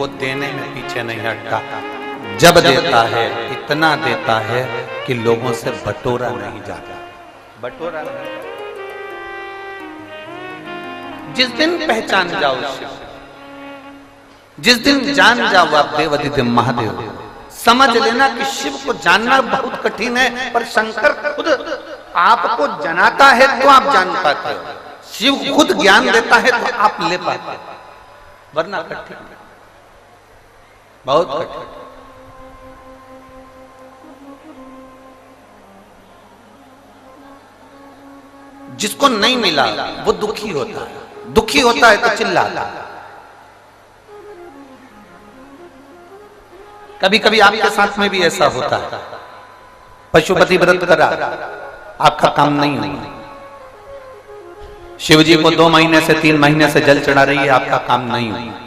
वो देने में पीछे नहीं हटता। जब देता है इतना देता है कि लोगों से बटोरा नहीं जाता। बटोरा नहीं। जिस दिन पहचान जाओ शिव, जिस दिन जान जाओ आप देवाधिदेव महादेव, समझ लेना कि शिव को जानना बहुत कठिन है, पर शंकर खुद आपको जनाता है तो आप जान पाते हो। शिव खुद ज्ञान देता है तो आप ले पाते हो, वरना कठिन, बहुत कठिन। जिसको नहीं मिला वो दुखी होता है, दुखी होता है तो चिल्लाता है। कभी कभी आपके साथ में भी ऐसा होता है, पशुपति व्रत करा, आपका काम नहीं हुआ, शिव जी को 2 महीने से 3 महीने से जल चढ़ा रही है, आपका काम नहीं हुआ।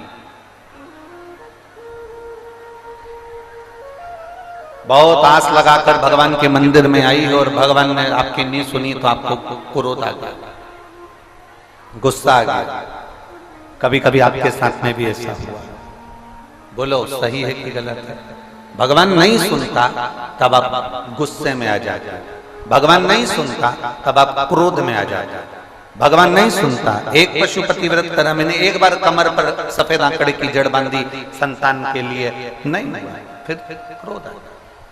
बहुत आस लगाकर भगवान के मंदिर में आई और भगवान ने आपकी नहीं सुनी तो आपको क्रोध आ गया, गुस्सा आ गया। कभी कभी आपके साथ में भी ऐसा हुआ। बोलो सही है कि गलत है? भगवान नहीं सुनता तब आप गुस्से में आ जाते, भगवान नहीं सुनता तब आप क्रोध में आ जाते, भगवान नहीं सुनता। एक पशुपति व्रत करा मैंने, एक बार कमर पर सफेद आंकड़े की जड़ बांधी संतान के लिए, नहीं, फिर क्रोध आ।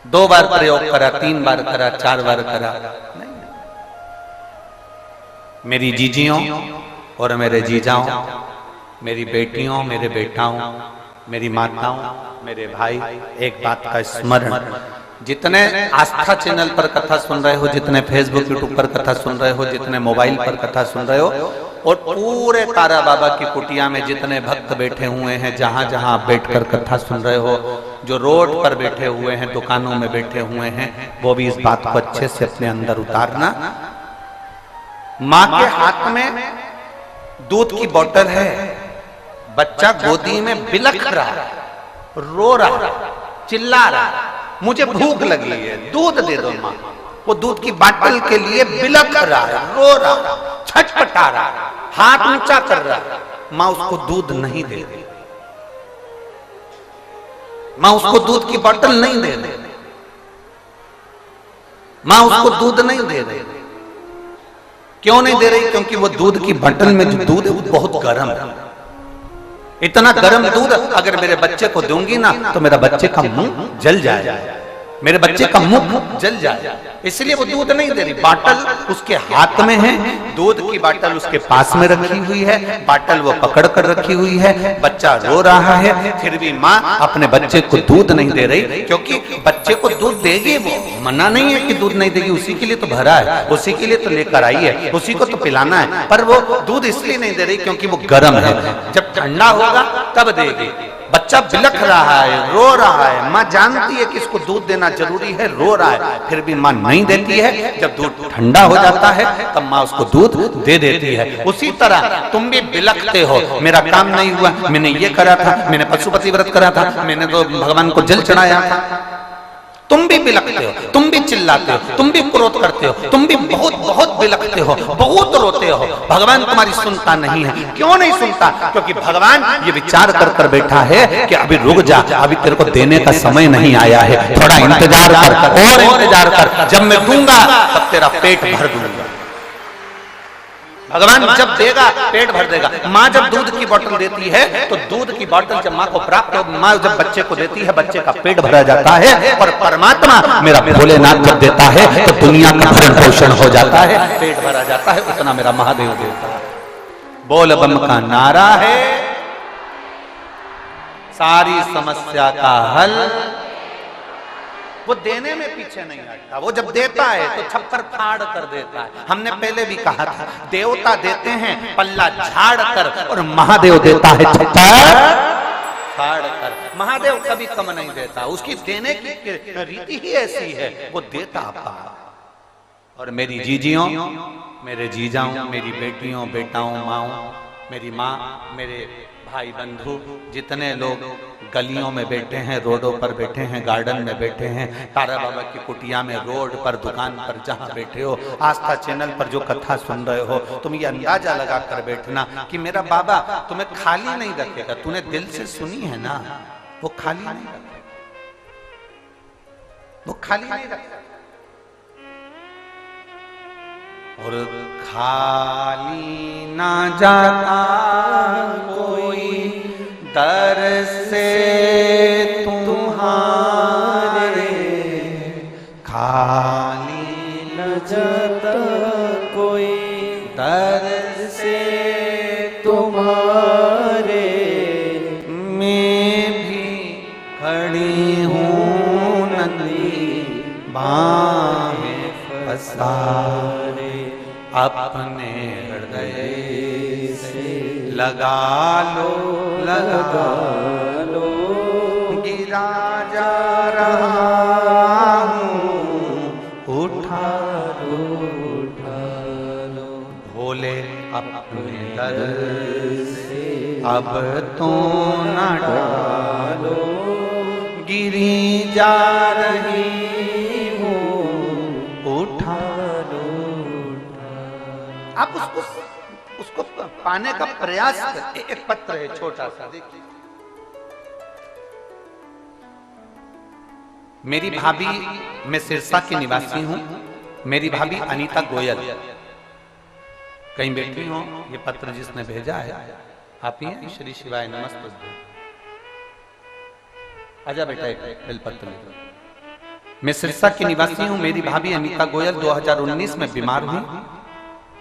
2 बार प्रयोग करा, 3 बार करा, 4 बार करा, नहीं। मेरी जीजियों और मेरे जीजाओं, मेरी बेटियों, मेरे बेटाओं, मेरी माताओं, मेरे भाई, एक बात का स्मरण, जितने आस्था चैनल पर कथा सुन रहे हो, जितने फेसबुक यूट्यूब पर कथा सुन रहे हो, जितने मोबाइल पर कथा सुन रहे हो, और पूरे तारा बाबा की कुटिया में जितने भक्त बैठे हुए हैं, जहां जहां आप बैठकर कथा सुन रहे हो, जो रोड पर बैठे हुए हैं, दुकानों में बैठे हुए हैं, वो भी इस बात को अच्छे से अपने अंदर उतारना। माँ के हाथ में दूध की बोतल है, बच्चा गोदी में बिलख रहा है, रो रहा है, चिल्ला रहा है, मुझे भूख लगी है, दूध दे दो माँ। वो दूध की बोतल के लिए बिलख रहा है, रो रहा है, छटपटा रहा है, हाथ ऊंचा कर रहा है। माँ उसको दूध नहीं दे रही, माँ उसको दूध की बोतल नहीं दे रही, माँ उसको दूध नहीं दे रही। क्यों नहीं दे रही? क्योंकि वो दूध की बोतल में जो दूध है वो बहुत गर्म है। इतना गर्म दूध अगर मेरे बच्चे को दूंगी ना तो मेरा बच्चे का मुंह जल जाएगा, मेरे बच्चे का मुंह जल जाएगा, इसलिए वो दूध नहीं दे रही। बाटल उसके हाथ में है, दूध की बाटल उसके पास में रखी हुई है, बाटल वो पकड़ कर रखी हुई है, बच्चा रो रहा है, फिर भी माँ अपने बच्चे को दूध नहीं दे रही, क्योंकि बच्चे को दूध देगी, वो मना नहीं है कि दूध नहीं देगी, उसी के लिए तो भरा है, उसी के लिए तो लेकर आई है, उसी को तो पिलाना है, पर वो दूध इसलिए नहीं दे रही क्योंकि वो गर्म है, जब ठंडा होगा तब देगी। बच्चा बिलख रहा है, रो रहा है, माँ जानती है कि इसको दूध देना जरूरी है, रो रहा है, फिर भी माँ नहीं देती है। जब दूध ठंडा हो जाता है तब माँ उसको दूध दे देती है। उसी तरह तुम भी बिलखते हो, मेरा काम नहीं हुआ, मैंने ये करा था, मैंने पशुपति व्रत करा था, मैंने तो भगवान को जल चढ़ाया था। तुम भी बिलखते हो, तुम भी चिल्लाते हो, तुम भी क्रोध करते हो, तुम भी बहुत बहुत बिलखते हो, बहुत रोते हो। भगवान तुम्हारी सुनता नहीं है। क्यों नहीं सुनता? क्योंकि भगवान ये विचार कर कर बैठा है कि अभी रुक जा, अभी तेरे को देने का समय नहीं आया है, थोड़ा इंतजार कर, और इंतजार कर, जब मैं दूंगा तब तेरा पेट भर दूंगा। भगवान जब देगा पेट भर देगा। माँ जब दूध की बोतल देती है तो दूध की बोतल जब माँ को प्राप्त हो, माँ जब बच्चे को देती है, बच्चे का पेट भरा जाता है, और परमात्मा मेरा भोलेनाथ जब देता है तो दुनिया का भरण पोषण हो जाता है, पेट भरा जाता है, उतना मेरा महादेव देता है। बोल बम का नारा है सारी समस्या का हल। वो देने में पीछे नहीं हटता, वो जब देता है तो छप्पर फाड़ कर देता है। हमने पहले भी कहा था, देवता देते हैं पल्ला झाड़ कर, और महादेव देता है छप्पर फाड़ कर। महादेव कभी कम नहीं देता, उसकी देने की रीति ही ऐसी है, वो देता आपका। और मेरी जीजियों, मेरे जीजाओं, मेरी बेटियों, बेटाओं, माओ, मेरी माँ, मेरे भाई बंधु, जितने लोग गलियों में बैठे हैं, रोडों पर बैठे हैं, गार्डन में बैठे हैं, तारा बाबा की कुटिया में, रोड पर, दुकान पर, जहां बैठे हो, आस्था चैनल पर जो कथा सुन रहे हो, तुम ये अंदाजा लगा कर बैठना कि मेरा बाबा तुम्हें खाली नहीं रखेगा। तूने दिल से सुनी है ना, वो खाली नहीं रखेगा, वो खाली नहीं रखेगा। और खाली ना जाता कोई दर से तुम्हारे, खाली न जाता कोई दर से तुम्हारे, मैं भी खड़ी हूँ नंदी बाहें पसारे, अपने हृदय से लगा लो, लगा लो, गिरा जा रहा हूँ, उठा लो, उठा लो, भोले अपने दर से अब तो न डालो, गिरी जा रही हूँ, उठा लो, उठा। आप उसको पाने का प्रयास कर। एक पत्र है छोटा सा, देखिए। मेरी भाभी, मैं सिरसा की निवासी हूं, मेरी भाभी अनीता गोयल कहीं बैठी हो। ये पत्र जिसने भेजा है आप ही हैं। श्री शिवाय नमस्ते। आजा बेटा, एक बेलपत्र ले लो। मैं सिरसा की निवासी हूं, मेरी भाभी अनीता गोयल 2019 में बीमार हुई।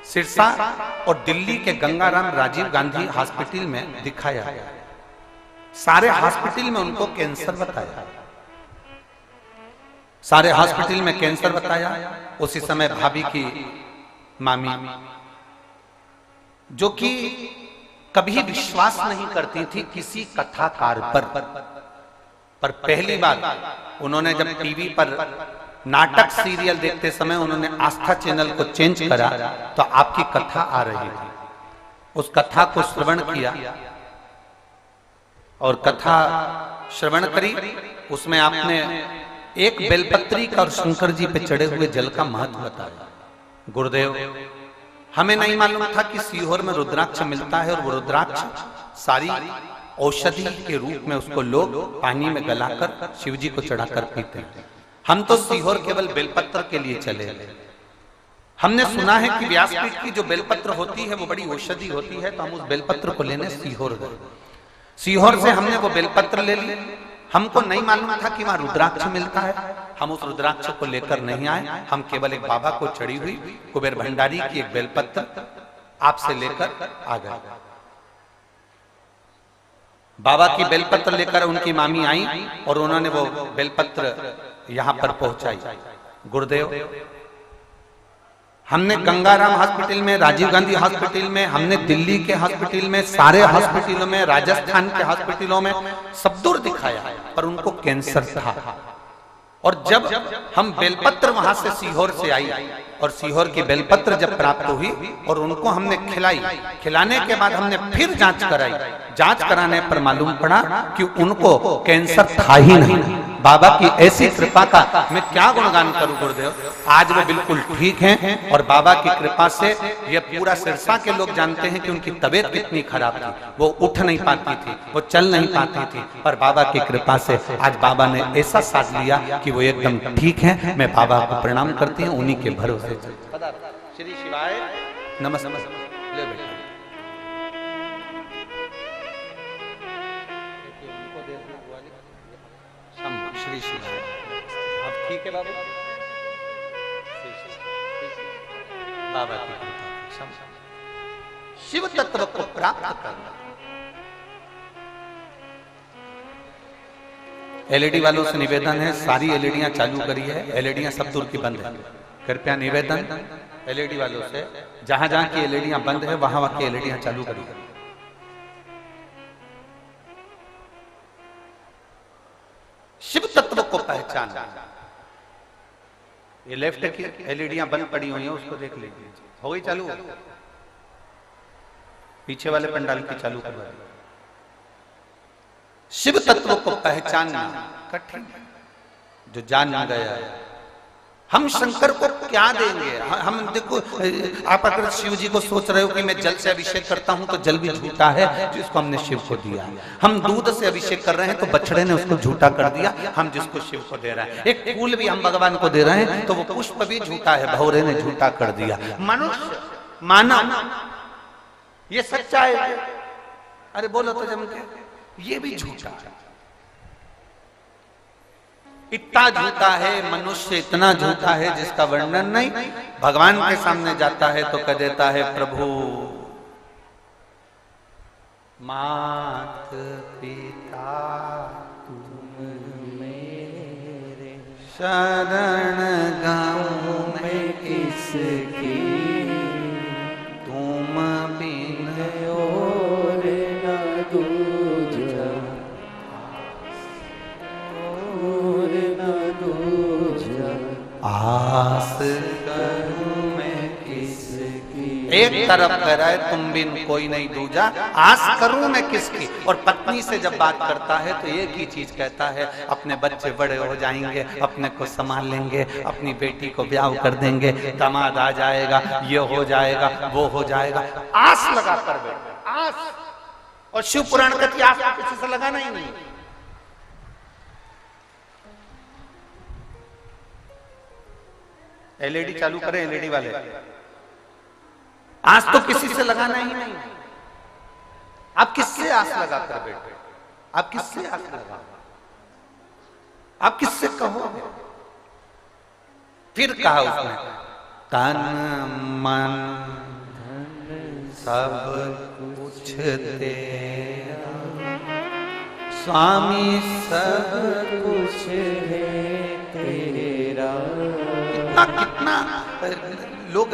सिरसा और दिल्ली के गंगाराम राजीव गांधी हॉस्पिटल में दिखाया, सारे हॉस्पिटल में उनको कैंसर बताया, सारे हॉस्पिटल में कैंसर बताया। उसी समय भाभी की मामी, जो कि कभी विश्वास नहीं करती थी किसी कथाकार पर पहली बार उन्होंने जब टीवी पर नाटक सीरियल देखते समय उन्होंने आस्था चैनल को चेंज करा तो आपकी कथा आ रही थी। उस कथा को श्रवण किया और कथा श्रवण करी। उसमें आपने एक बेलपत्री का और शंकर जी पे चढ़े हुए जल का महत्व बताया। गुरुदेव, हमें नहीं मालूम था कि सीहोर में रुद्राक्ष मिलता है और वो रुद्राक्ष सारी औषधि के रूप में उसको लोग पानी में गलाकर शिव जी को चढ़ाकर पीते हैं। हम तो सीहोर केवल बेलपत्र के लिए चले गए। हमने सुना है कि व्यासपीठ की जो बेलपत्र होती है वो बड़ी औषधि होती है, तो हम उस बेलपत्र को लेने सीहोर गए। सीहोर से हमने वो बेलपत्र ले ली। हमको नहीं मालूम था कि वहां रुद्राक्ष मिलता है। हम उस रुद्राक्ष को लेकर नहीं आए, हम केवल एक बाबा को चढ़ी हुई कुबेर भंडारी की एक बेलपत्र आपसे लेकर आ गए। बाबा की बेलपत्र लेकर उनकी मामी आई और उन्होंने वो बेलपत्र यहां पर पहुंचाई। गुरुदेव, हमने गंगाराम हॉस्पिटल में, राजीव गांधी हॉस्पिटल में, हमने दिल्ली के हॉस्पिटल में, सारे हॉस्पिटलों में, राजस्थान के हॉस्पिटलों में सब दूर दिखाया, पर उनको कैंसर था। और जब हम बेलपत्र वहां से सीहोर से आई और सीहोर की बेलपत्र जब प्राप्त हुई और उनको हमने खिलाई, खिलाने के बाद हमने फिर जांच कराई। जांच कराने पर मालूम पड़ा कि उनको कैंसर था ही नहीं। बाबा की ऐसी कृपा का मैं क्या गुणगान करूं गुरुदेव। आज वो बिल्कुल ठीक हैं और बाबा की कृपा से ये पूरा सिरसा के लोग जानते हैं कि उनकी तबीयत कितनी खराब थी। वो उठ नहीं पाती थी, वो चल नहीं पाती थी, पर बाबा की कृपा से आज बाबा ने ऐसा साथ लिया कि वो एकदम ठीक है। मैं बाबा को प्रणाम करती हूँ, उन्हीं के भरोसे। श्री शिवाय नमस्ते। ले बेटा, श्री शिवाय। आप ठीक है बाबा? बाबा की कृपा, शिव तत्व को प्राप्त करना। एलईडी वालों से निवेदन है, सारी एलईडियां चालू करी है, एलईडियां सब दूर की बंद है। कृपया निवेदन एलईडी वालों से, जहां जहां की एलईडियां बंद है वहां वहां की एलईडियां चालू करी है। शिव तत्व को पहचानना। ये लेफ्ट की एलईडियां बंद पड़ी हुई हैं, उसको देख लीजिए। हो गई चालू? पीछे वाले पंडाल की चालू करवा। शिव तत्व को पहचानना कठिन है। जो जान गया हम शंकर को क्या देंगे। हम देखो, आप अगर शिव जी को सोच रहे हो कि मैं जल से अभिषेक करता हूं तो जल भी झूठा है जिसको हमने शिव को दिया। हम दूध से अभिषेक कर रहे हैं तो बछड़े ने उसको झूठा कर दिया, हम जिसको शिव को दे रहे हैं। एक फूल भी हम भगवान को दे रहे हैं तो वो पुष्प भी झूठा है, भौरे ने झूठा कर दिया। मनुष्य, मानव, ये सच्चा है। अरे बोलो तो जम के, ये भी झूठा है। इतना झूठा है मनुष्य, इतना झूठा है जिसका वर्णन नहीं। भगवान के सामने जाता है तो कह देता है, प्रभु मात पिता तुम मेरे, शरण गाऊं मैं किसकी, तुम बिन और न दूजा, आस करूं मैं किसकी। एक तरफ कह रहा है तुम बिन कोई नहीं दूजा, आस करूं मैं किसकी। और पत्नी से जब बात करता है तो एक ही चीज कहता है, अपने बच्चे बड़े हो जाएंगे, अपने को संभाल लेंगे, अपनी बेटी को ब्याह कर देंगे, दामाद आ जाएगा, ये हो जाएगा, वो हो जाएगा। आस लगा कर बैठे, आस। और शिव पुराण कहती आस किसी से लगाना ही नहीं। एलईडी चालू करें, एलईडी वाले, आस तो किसी से लगाना ही नहीं। आप किससे आस लगा कर बैठे? आप किससे आस लगा? आप किससे कहोगे? फिर कहा उसने, तन मन सब कुछ तेरा, स्वामी सब कुछ है तेरा। कितना लोग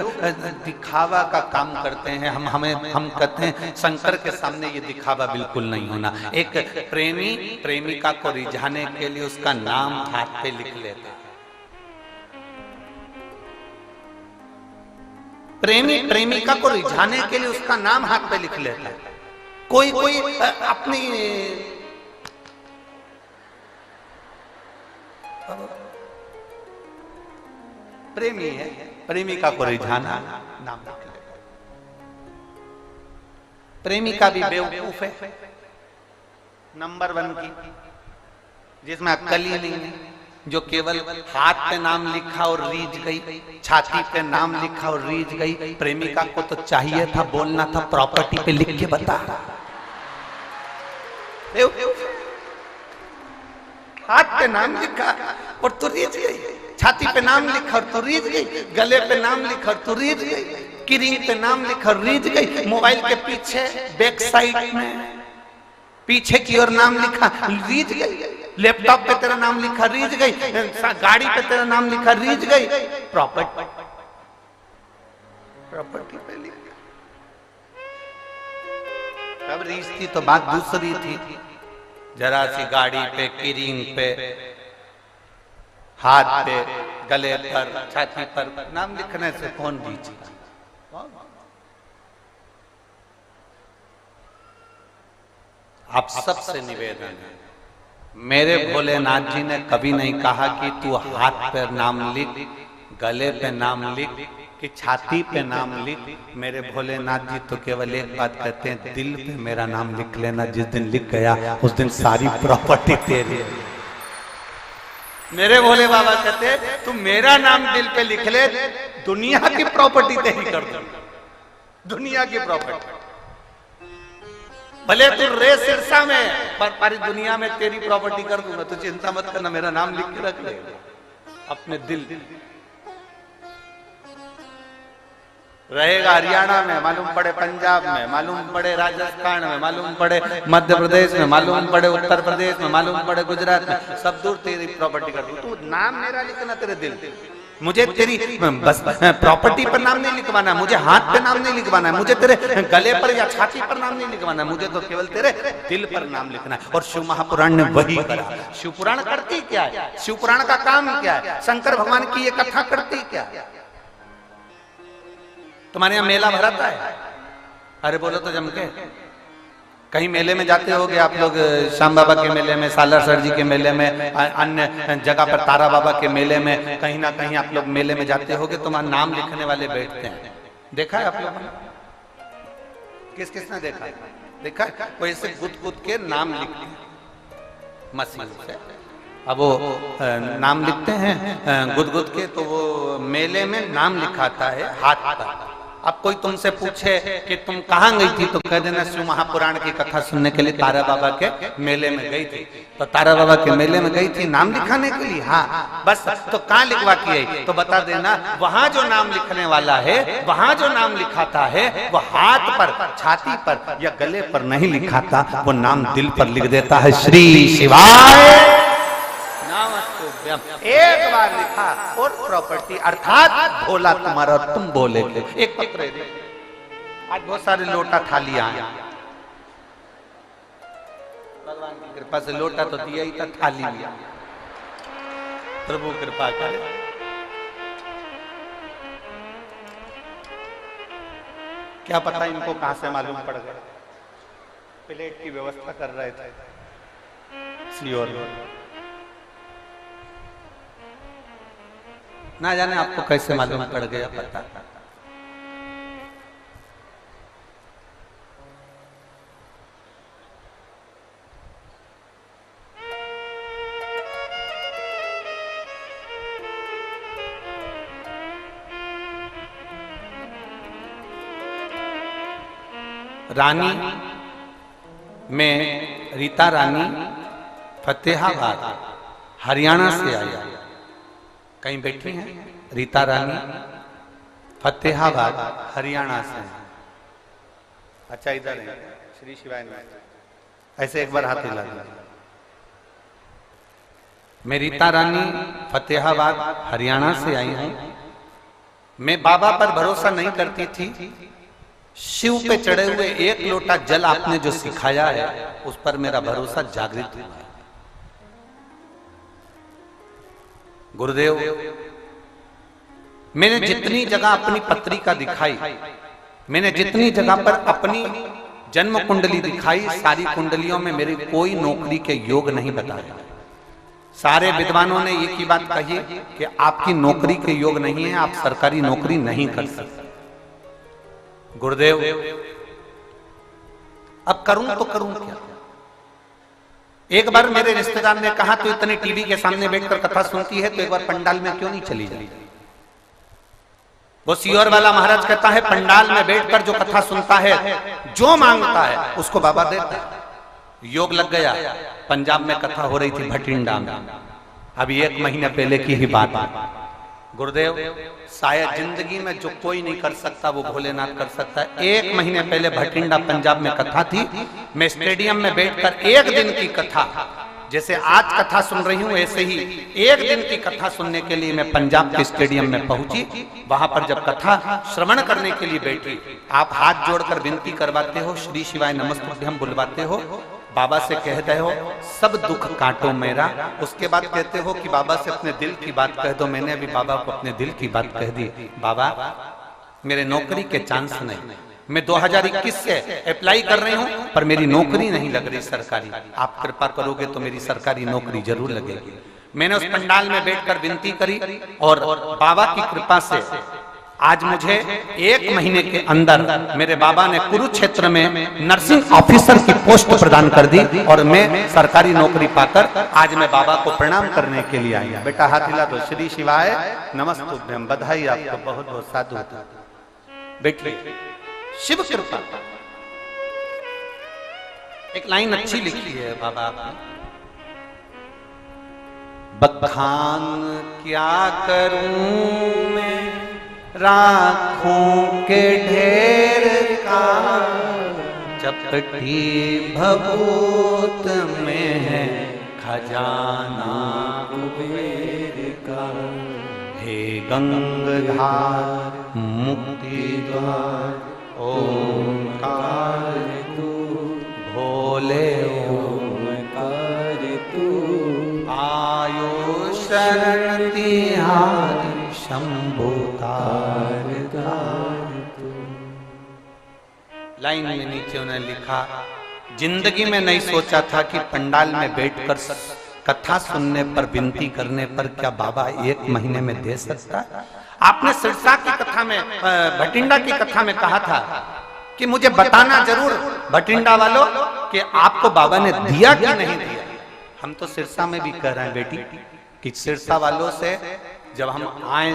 दिखावा का काम करते हैं। हम कहते हैं शंकर के सामने ये दिखावा बिल्कुल नहीं होना। एक प्रेमी प्रेमिका को रिझाने के लिए उसका नाम हाथ पे लिख लेता है। प्रेमी प्रेमिका को रिझाने के लिए उसका नाम हाथ पे लिख लेता है। कोई अपनी प्रेमी है, प्रेमिका को रिझाना, नाम लिख लेगा। प्रेमिका भी बेवकूफ है नंबर 1 की, जिसमें अक्ल ही नहीं है, जो केवल हाथ पे नाम लिखा और रीझ गई, छाती पे नाम लिखा और रीझ गई। प्रेमिका को तो चाहिए था, बोलना था, प्रॉपर्टी पे लिख के बता। हाथ पे नाम लिखा और तो रीझ गई, छाती पे नाम लिखा और तो रीझ गई, गले पे नाम लिखा और तो रीझ गई, की रिंग पे नाम लिखा और रीझ गई, मोबाइल के पीछे बैक साइड में पीछे की ओर नाम लिखा, रीझ गई, लैपटॉप पे तेरा नाम लिखा, रीझ गई, गाड़ी पे तेरा नाम लिखा, रीझ गई, प्रॉपर्टी पे लिखा। तब रीझ थी तो बात दूसरी थी। जरा सी गाड़ी पे, किरिंग पे, हाथ पे, गले पर, छाती पर नाम लिखने से कौन रीझेगा? आप सबसे निवेदन है, मेरे भोलेनाथ जी ने कभी नहीं कहा कि तू हाथ पे नाम लिख, गले पे नाम लिख, कि छाती पे नाम लिख। मेरे भोलेनाथ जी तो केवल एक बात कहते हैं, दिल पे मेरा नाम लिख लेना। जिस दिन लिख गया उस दिन सारी प्रॉपर्टी तेरी है। मेरे भोले बाबा कहते तू मेरा नाम दिल पे लिख ले, दुनिया की प्रॉपर्टी तेरी कर दूं, दुनिया की प्रॉपर्टी। भले तू रे सिरसा में, पर सारी दुनिया में तेरी प्रॉपर्टी कर दूंगा, तू चिंता मत करना, मेरा नाम लिख के रख ले अपने दिल। रहेगा हरियाणा में, मालूम पड़े पंजाब में, मालूम पड़े राजस्थान में, मालूम पड़े मध्य प्रदेश में, मालूम पड़े उत्तर प्रदेश में, मालूम पड़े गुजरात में, सब दूर तेरी प्रॉपर्टी कर दूं। तू नाम मेरा लिखना तेरे दिल। मुझे तेरी बस प्रॉपर्टी पर नाम नहीं लिखवाना, मुझे हाथ पे नाम नहीं लिखवाना है, मुझे तेरे गले पर या छाती पर नाम नहीं लिखवाना है, मुझे तो केवल तेरे दिल पर नाम लिखना है। और शिव महापुराण ने वही करा। शिव पुराण करती क्या है? शिव पुराण का काम क्या है? शंकर भगवान की ये कथा करती क्या है? तुम्हारे यहाँ मेला भराता है? अरे बोलो तो जम के। कहीं मेले में जाते होगे आप लोग, श्याम बाबा के मेले में, सालार सर जी के मेले में, अन्य जगह पर तारा बाबा के मेले में, कहीं ना कहीं आप लोग मेले में जाते होगे तो वहां नाम लिखने वाले बैठते हैं। देखा है आप लोगों ने? किस किसने देखा? देखा कोई ऐसे गुद के नाम लिखते हैं मशीन से। अब वो नाम लिखते हैं गुद के, तो वो मेले में नाम लिखाता है हाथ पर। अब कोई तुमसे पूछे कि तुम कहाँ गई थी, तो कह देना शिव महापुराण की कथा सुनने के लिए तारा बाबा के मेले में गई थी। तो तारा बाबा के मेले में गई थी नाम लिखाने के लिए, हाँ बस। तो कहाँ लिखवा के आई, तो बता देना वहां जो नाम लिखने वाला है, वहां जो नाम लिखाता है वो हाथ पर, छाती पर या गले पर नहीं लिखाता, वो नाम दिल पर लिख देता है। श्री शिवाय एक बार लिखा और प्रॉपर्टी, अर्थात भोला तुम्हारा और तुम बोले के। एक पत्र है, आज बहुत सारे लोटा थालियां हैं, भगवान की कृपा से लोटा तो दिया ही था, थाली लिया, प्रभु कृपा करे। क्या पता इनको कहां से मालूम पड़ गया, प्लेट की व्यवस्था कर रहे थे सियोर, ना जाने आपको कैसे मालूम पड़ गया पता। रानी में रीता रानी फतेहाबाद हरियाणा से आई। कहीं बैठी हैं रीता रानी, फतेहाबाद हरियाणा से। अच्छा इधर है, श्री शिवाय ऐसे एक बार हाथ हिला दीजिए। मैं रीता रानी फतेहाबाद हरियाणा से आई हूं। मैं बाबा पर भरोसा नहीं करती थी, शिव पे चढ़े हुए एक लोटा जल आपने जो सिखाया है उस पर मेरा भरोसा जागृत हुआ है। गुरुदेव, मैंने जितनी जगह अपनी पत्रिका दिखाई, मैंने जितनी जगह पर अपनी जन्म कुंडली दिखाई, सारी कुंडलियों में मेरी कोई नौकरी के योग नहीं बताया। सारे विद्वानों ने एक ही बात कही कि आपकी नौकरी के योग नहीं है, आप सरकारी नौकरी नहीं कर सकते। गुरुदेव, अब करूं तो करूं क्या? एक बार मेरे रिश्तेदार ने कहा तो इतनी टीवी के सामने बैठकर कथा सुनती है तो एक बार पंडाल में क्यों नहीं चली जाती? वो सियोर वाला महाराज कहता है पंडाल में बैठकर जो कथा सुनता है, जो मांगता है उसको बाबा देता है। योग लग गया। पंजाब में कथा हो रही थी भटिंडा में, अभी 1 महीने पहले की ही बात है। गुरुदेव, शायद जिंदगी में जो कोई नहीं कर सकता वो भोलेनाथ कर सकता है। 1 महीने पहले भटिंडा पंजाब में कथा थी। मैं स्टेडियम में बैठकर 1 दिन की कथा, जैसे आज कथा सुन रही हूं ऐसे ही 1 दिन की कथा सुनने के लिए मैं पंजाब के स्टेडियम में पहुंची। वहां पर जब कथा श्रवण करने के लिए बैठी, आप हाथ जोड़कर विनती करवाते हो, श्री शिवाय नमस्तुभ्यम बुलवाते हो, बाबा से कहते हो सब दुख काटो मेरा। उसके बाद कहते हो कि बाबा से अपने दिल की बात कह दो। मैंने अभी बाबा को अपने दिल की बात कह दी, बाबा मेरे नौकरी के चांस नहीं, मैं 2021 से अप्लाई कर रही हूं पर मेरी नौकरी नहीं लग रही सरकारी, आप कृपा करोगे तो मेरी सरकारी नौकरी जरूर लगेगी। मैंने उस पंडाल में बैठकर विनती करी और बाबा की कृपा से आज मुझे 1 महीने के अंदर मेरे बाबा ने कुरुक्षेत्र में नर्सिंग ऑफिसर की पोस्ट प्रदान कर दी और मैं सरकारी नौकरी पाकर आज मैं बाबा को प्रणाम करने के लिए आई। बेटा हाथ हिला दो, श्री शिवाय नमस्तुभ्यम, बधाई आपको, बहुत बहुत साधु। बेटी शिव कृपा। एक लाइन अच्छी लिखी है बाबा आपने, बखान क्या करूं मैं राखों के ढेर का, चपटी भभूत में है खजाना कुबेर का। हे गंगाधार मुक्ति द्वार ओंकार तू, भोले ओंकार तू, आयो शरण तिहारी शंभो तार तार तू। लाइन में नीचे उन्होंने लिखा जिंदगी में नहीं सोचा था कि पंडाल में बैठकर कथा सुनने पर, विनती करने पर क्या बाबा 1 महीने में दे सकता है? आपने सिरसा की कथा में, भटिंडा की कथा में कहा था कि मुझे बताना जरूर भटिंडा वालों कि आपको बाबा ने दिया कि नहीं दिया। हम तो सिरसा में भी कह रहे हैं बेटी कि सिरसा वालों से जब हम आए,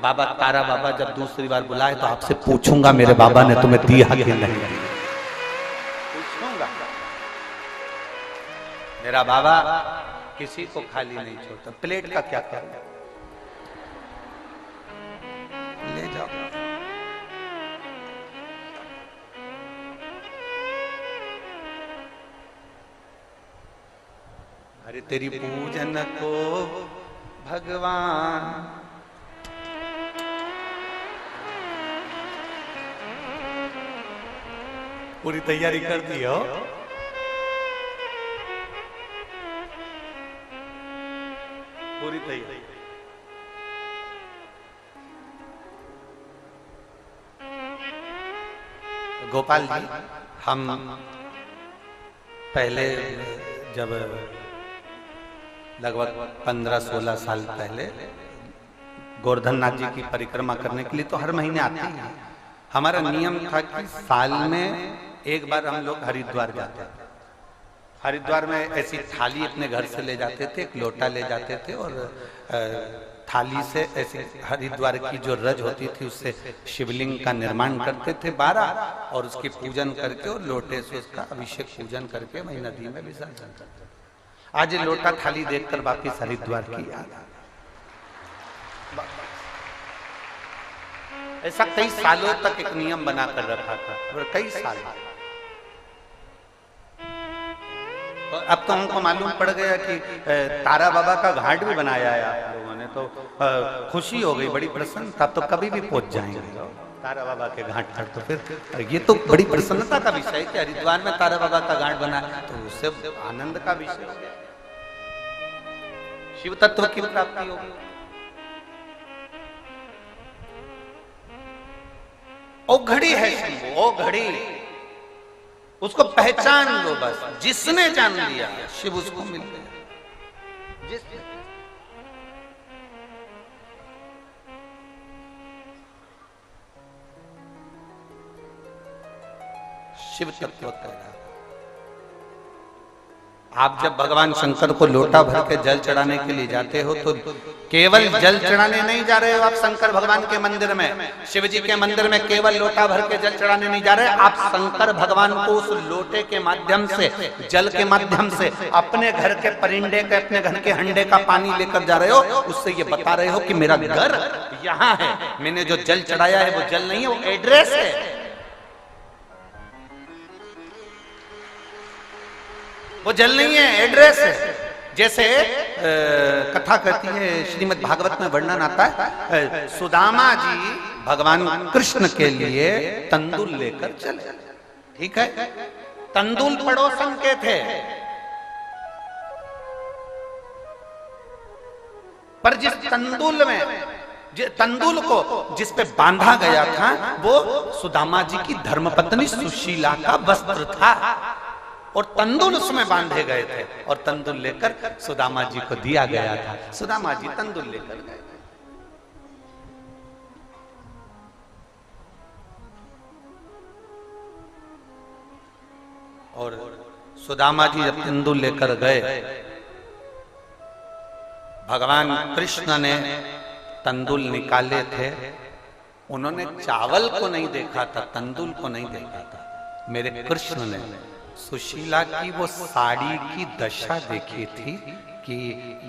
बाबा तारा बाबा जब दूसरी बार बुलाए तो आपसे पूछूंगा मेरे बाबा ने तुम्हें दिया कि नहीं दिया, पूछूंगा। मेरा बाबा किसी को खाली नहीं छोड़ता। प्लेट का क्या करना, ले जाओ। अरे तेरी पूजन को भगवान, पूरी तैयारी कर दी हो? पूरी तैयारी। गोपाल जी, हम पहले जब लगभग 15-16 साल पहले गोवर्धननाथ जी की परिक्रमा करने के लिए तो हर महीने आते हैं। हमारा नियम था कि साल में एक बार हम लोग हरिद्वार जाते थे। हरिद्वार में ऐसी थाली अपने घर से ले जाते थे, एक लोटा ले जाते थे और थाली से ऐसे हरिद्वार की जो रज होती थी उससे शिवलिंग का निर्माण करते थे 12 और उसकी पूजन करके और लोटे से उसका अभिषेक पूजन करके वही नदी में विसर्जन करते थे। आज ये लोटा थाली देखकर वापिस हरिद्वार की याद आ। ऐसा कई सालों तक एक नियम बनाकर रखा था और कई साल। और अब तो हमको मालूम पड़ गया कि तारा बाबा का घाट भी बनाया है आप लोगों ने, तो खुशी हो गई, बड़ी प्रसन्नता। अब तो कभी भी पहुंच जाएंगे तारा बाबा के घाट पर। तो फिर ये तो बड़ी प्रसन्नता का विषय है कि हरिद्वार में तारा बाबा का घाट बना, तो उससे आनंद का विषय, शिव तत्व की प्राप्ति होगी। ओ घड़ी है शंभू, ओ घड़ी, उसको पहचान लो बस। जिसने जान लिया शिव उसको मिल गया। जिसने शिव तत्व कह रहा। आप जब भगवान शंकर को लोटा भर के जल चढ़ाने के लिए जाते हो तो केवल जल चढ़ाने नहीं जा रहे हो आप शंकर भगवान के मंदिर में, शिव जी के मंदिर में केवल लोटा भर के जल चढ़ाने नहीं जा रहे, आप शंकर भगवान को उस लोटे के माध्यम से, जल के माध्यम से अपने घर के परिंदे के, अपने घर के हंडे का पानी लेकर जा रहे हो। उससे ये बता रहे हो कि मेरा घर यहाँ है, मैंने जो जल चढ़ाया है वो जल नहीं है, वो एड्रेस है, वो जल नहीं है, एड्रेस है। जैसे कथा कहती है, श्रीमद् भागवत में वर्णन आता है, सुदामा जी भगवान कृष्ण के लिए तंदूल लेकर चले। ठीक है, तंदूल पड़ोसन के थे, पर जिस तंदूल में, तंदूल को जिस पे बांधा गया था वो सुदामा जी की धर्मपत्नी सुशीला का वस्त्र था और तंदूल उसमें बांधे गए थे और तंदूल लेकर सुदामा जी को दिया गया था। सुदामा जी तंदूल लेकर गए थे। और सुदामा जी जब तंदूल लेकर गए, भगवान कृष्ण ने तंदूल निकाले थे, उन्होंने चावल को नहीं देखा था, तंदूल को नहीं देखा था। मेरे कृष्ण ने सुशीला की वो साड़ी की दशा देखी थी कि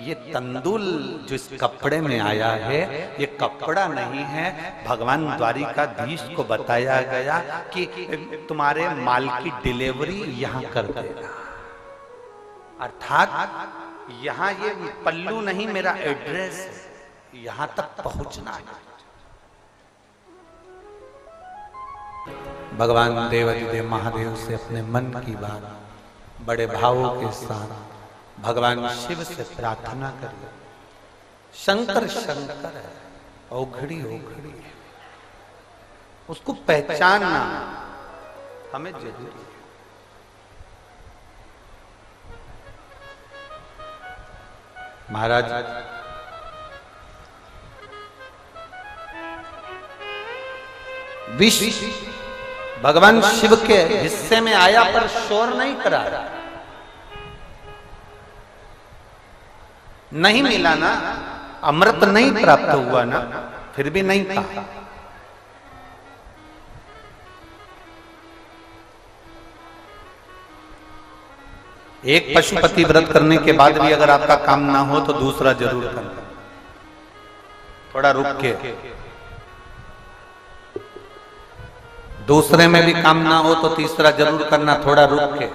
ये तंदूल जो इस कपड़े में आया है ये कपड़ा नहीं है। भगवान द्वारिकाधीश को बताया गया कि तुम्हारे माल की डिलीवरी यहाँ कर देगा, अर्थात यहाँ ये पल्लू नहीं, मेरा एड्रेस है, यहाँ तक पहुंचना है। भगवान देवाधिदेव महादेव से अपने मन की बात बड़े भावों के साथ भगवान शिव से प्रार्थना करिए। शंकर शंकर है, औघड़ी औघड़ी है, उसको पहचानना हमें जरूरी है। महाराज विष भगवान शिव के हिस्से में आया पर शोर नहीं करा, नहीं मिला ना, अमृत नहीं प्राप्त हुआ ना, फिर भी नहीं कहा। एक पशुपति व्रत करने के बाद भी अगर आपका काम ना हो तो दूसरा जरूर करना, थोड़ा रुक के। दूसरे में भी काम ना हो तो तीसरा जरूर करना, थोड़ा रुक के।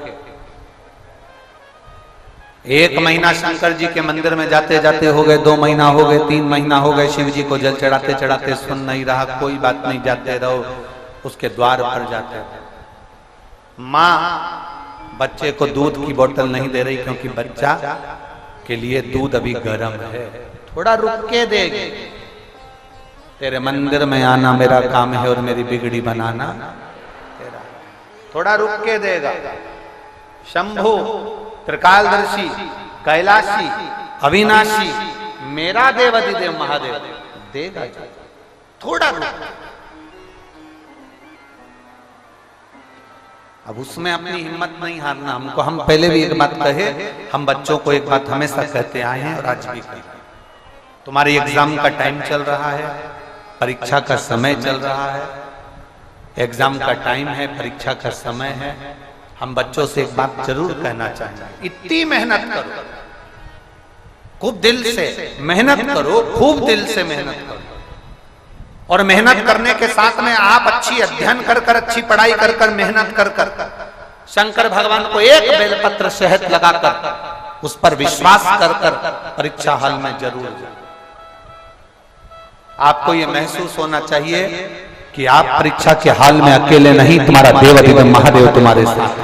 एक महीना शंकर जी के मंदिर में जाते जाते हो गए, 2 महीना हो गए, 3 महीना हो गए, शिव जी को जल चढ़ाते चढ़ाते सुन नहीं रहा, कोई बात नहीं, जाते रहो, उसके द्वार पर जाते रहो। माँ बच्चे को दूध की बोतल नहीं दे रही क्योंकि बच्चा के लिए दूध अभी गर्म है, थोड़ा रुक के देगी। तेरे मंदिर में आना मेरा काम है और मेरी बिगड़ी बनाना तेरा, थोड़ा रुक के देगा। शंभु त्रिकालदर्शी कैलाशी अविनाशी मेरा देव अधिदेव महादेव देगा, थोड़ा रुक। अब उसमें अपनी हिम्मत नहीं हारना हमको। हम पहले भी एक बात कहे, हम बच्चों को एक बात हमेशा कहते आए हैं और आज भी कहें, तुम्हारे एग्जाम का टाइम चल रहा है, परीक्षा का समय चल रहा है, एग्जाम का टाइम है, परीक्षा का समय है। हम बच्चों से एक बात जरूर कहना चाहेंगे, इतनी मेहनत करो, खूब दिल से मेहनत करो, खूब दिल से मेहनत करो, और मेहनत करने के साथ में आप अच्छी अध्ययन कर कर, अच्छी पढ़ाई कर कर, मेहनत कर कर, शंकर भगवान को एक बेलपत्र शहद लगाकर उस पर विश्वास कर कर परीक्षा हॉल में जरूर जाए। आपको यह महसूस होना चाहिए कि आप परीक्षा के हाल में अकेले नहीं, तुम्हारा देव अधिदेव महादेव तुम्हारे साथ,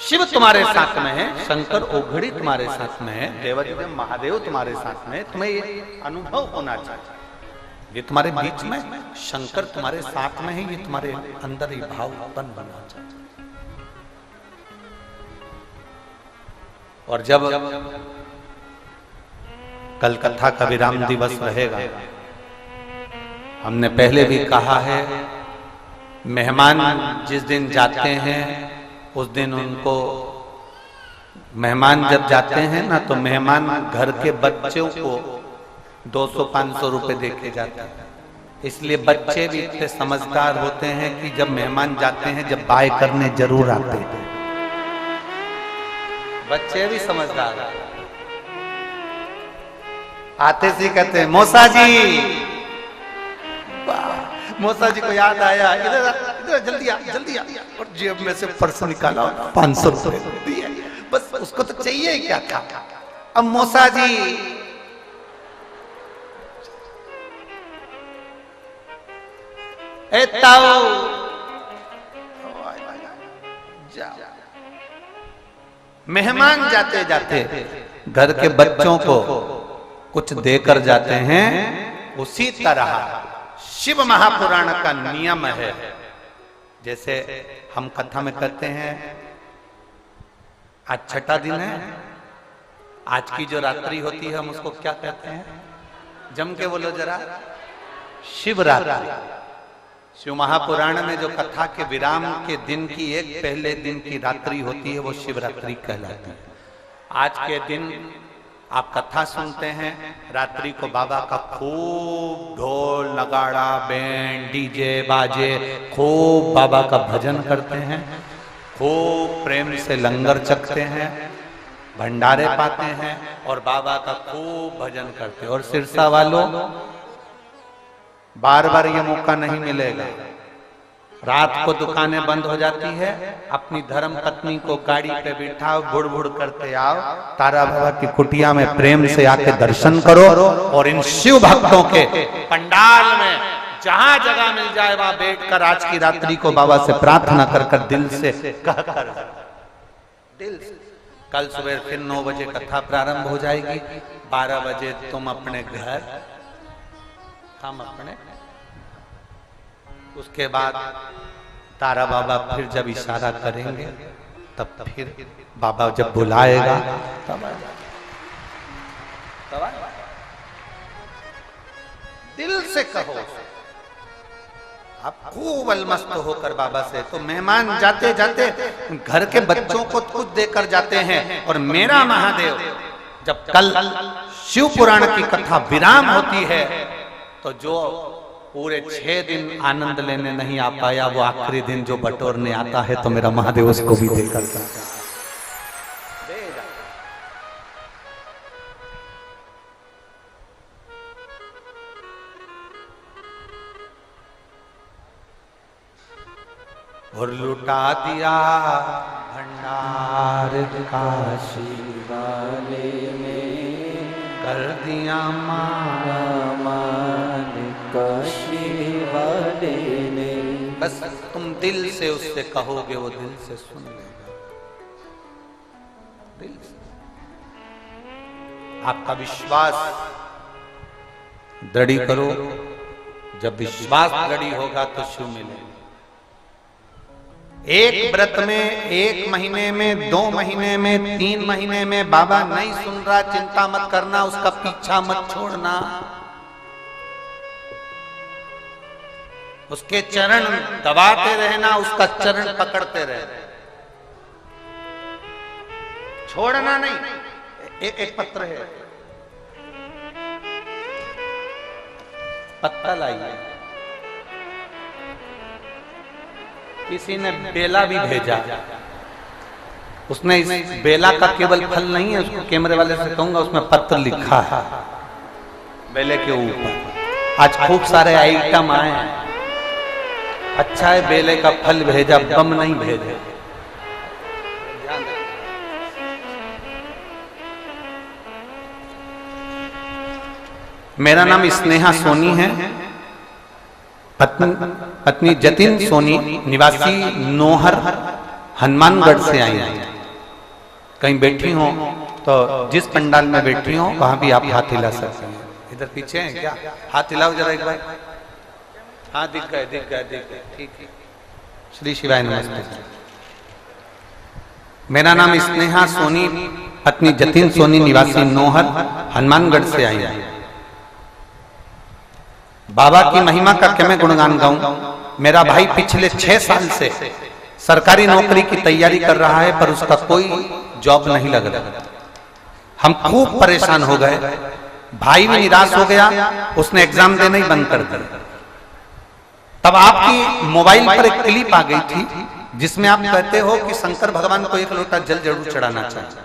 शिव तुम्हारे साथ में है, शंकर ओघड़ी तुम्हारे साथ में है, देव अधिदेव महादेव तुम्हारे साथ में। तुम्हें ये अनुभव होना चाहिए, ये तुम्हारे बीच में शंकर तुम्हारे साथ में है, ये तुम्हारे अंदर ही भाव उत्पन्न बनना चाहिए। और जब कल कथा का विराम दिवस रहेगा, हमने पहले भी कहा है, मेहमान जिस दिन जाते हैं उस दिन उनको, मेहमान जब जाते हैं ना तो मेहमान घर के बच्चों को 200-500 रुपए देके जाते हैं। इसलिए बच्चे भी इतने समझदार होते हैं कि जब मेहमान जाते हैं, जब बाय करने जरूर आते हैं, बच्चे भी समझदार आते सी कहते हैं, मौसा जी, मौसा जी को याद आया, इधर इधर जल्दी आ, जल्दी आ, और जेब में से पर्स निकाला, 500 रुपए दिए, बस उसको तो चाहिए ही क्या था। अब मौसा जी ए ताऊ मेहमान जाते जाते घर के बच्चों को कुछ देकर जाते हैं, उसी तरह शिव महापुराण का नियम है। जैसे हम कथा में कहते हैं, आज छठा दिन है, आज की जो रात्रि होती है हम उसको क्या कहते हैं, जम के बोलो जरा, शिवरात्रि। शिव महापुराण में जो कथा के विराम के दिन की एक पहले दिन की रात्रि होती है वो शिवरात्रि कहलाती है। आज के दिन आप कथा सुनते हैं, रात्रि को बाबा का खूब ढोल नगाड़ा बैंड डीजे बाजे, खूब बाबा का भजन करते हैं, खूब प्रेम से लंगर चखते हैं, भंडारे पाते हैं और बाबा का खूब भजन करते हैं। और सिरसा वालों, बार बार ये मौका नहीं मिलेगा, रात को दुकानें बंद हो जाती है, अपनी धर्म पत्नी को गाड़ी पे बिठाओ, बुड़ बुड़ करते आओ, तारा बाबा की कुटिया में प्रेम से आके दर्शन करो, और इन शिव भक्तों के पंडाल में जहां जगह मिल जाए वहां बैठकर आज की रात्रि को बाबा से प्रार्थना कर कर दिल से कहकर, दिल से। कल सुबह फिर 9 बजे कथा प्रारंभ हो जाएगी, 12 बजे तुम अपने घर, हम अपने, उसके बाद तारा बाबा फिर जब इशारा करेंगे तब फिर बाबा जब बुलाएगा तब दिल से कहो। आप खूब अलमस्त होकर बाबा से, तो मेहमान जाते जाते घर के बच्चों को कुछ देकर जाते हैं। और मेरा महादेव जब कल शिव पुराण की कथा विराम होती है तो जो पूरे 6 दिन आनंद लेने नहीं आ पाया, वो आखिरी दिन जो बटोरने आता है तो मेरा महादेव उसको भी देकर जाता है। और लुटा दिया भंडार काशी वाले ने, कर दिया मान काशी वाले ने। बस तुम दिल से उससे कहोगे, वो दिल से सुन लेगा। दिल से आपका विश्वास दृढ़ करो। जब विश्वास दृढ़ होगा तो शिव मिलेगा। एक व्रत में, 1 महीने में, 2 महीने में, 3 महीने में बाबा नहीं सुन रहा, चिंता मत करना, उसका पीछा मत छोड़ना। उसके चरण दबाते रहना, उसका चरण पकड़ते रहना, छोड़ना नहीं। एक पत्र है, पत्ता लाइए। किसी ने बेला भी भेजा, उसने इस बेला का केवल फल नहीं है, उसको कैमरे वाले से कहूंगा, उसमें पत्र लिखा है बेले के ऊपर। आज खूब सारे आइटम आए हैं, अच्छा है बेले का फल भेजा, बम नहीं भेजे। मेरा नाम स्नेहा सोनी है, पत्नी जतिन सोनी, निवासी नोहर हनुमानगढ़ से आई है। कहीं बैठी हो तो जिस पंडाल में बैठी हो वहां भी आप हाथ हिला सकते हैं। इधर पीछे हैं क्या? हाथ हिलाओ जरा एक बार। हाँ दिख गए, दिख गए, दिख गए, ठीक है। श्री शिवाय नमस्ते। मेरा नाम स्नेहा सोनी, पत्नी जतिन सोनी, निवासी नोहर हनुमानगढ़ से आई है। बाबा की महिमा का क्या मैं गुणगान गाऊं? मेरा भाई पिछले 6 साल से सरकारी नौकरी की तैयारी कर रहा है, पर उसका कोई जॉब नहीं लग रहा। हम खूब परेशान हो गए, भाई भी निराश हो गया, उसने एग्जाम देना ही बंद कर दिया। तब आपकी मोबाइल पर एक क्लिप आ गई थी जिसमें आप कहते हो कि शंकर भगवान को 1 लोटा जल जरूर चढ़ाना चाहिए।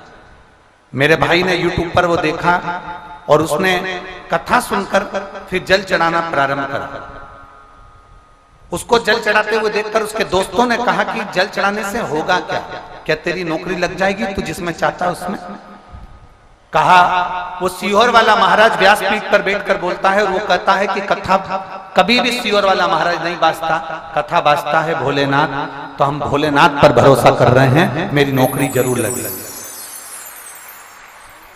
मेरे भाई ने यूट्यूब पर वो देखा और उसने कथा सुनकर फिर जल चढ़ाना प्रारंभ करा। उसको जल चढ़ाते हुए देखकर उसके दोस्तों ने कहा कि जल चढ़ाने से होगा क्या? क्या तेरी नौकरी लग जाएगी तू जिसमें चाहता है उसमें? कहा वो सीहोर वाला महाराज व्यासपीठ पर बैठकर बोलता है और वो कहता है कि कथा कभी भी सीहोर वाला महाराज नहीं बाजता, कथा बाजता है भोलेनाथ। तो हम भोलेनाथ पर भरोसा कर रहे हैं, मेरी नौकरी जरूर लगेगी।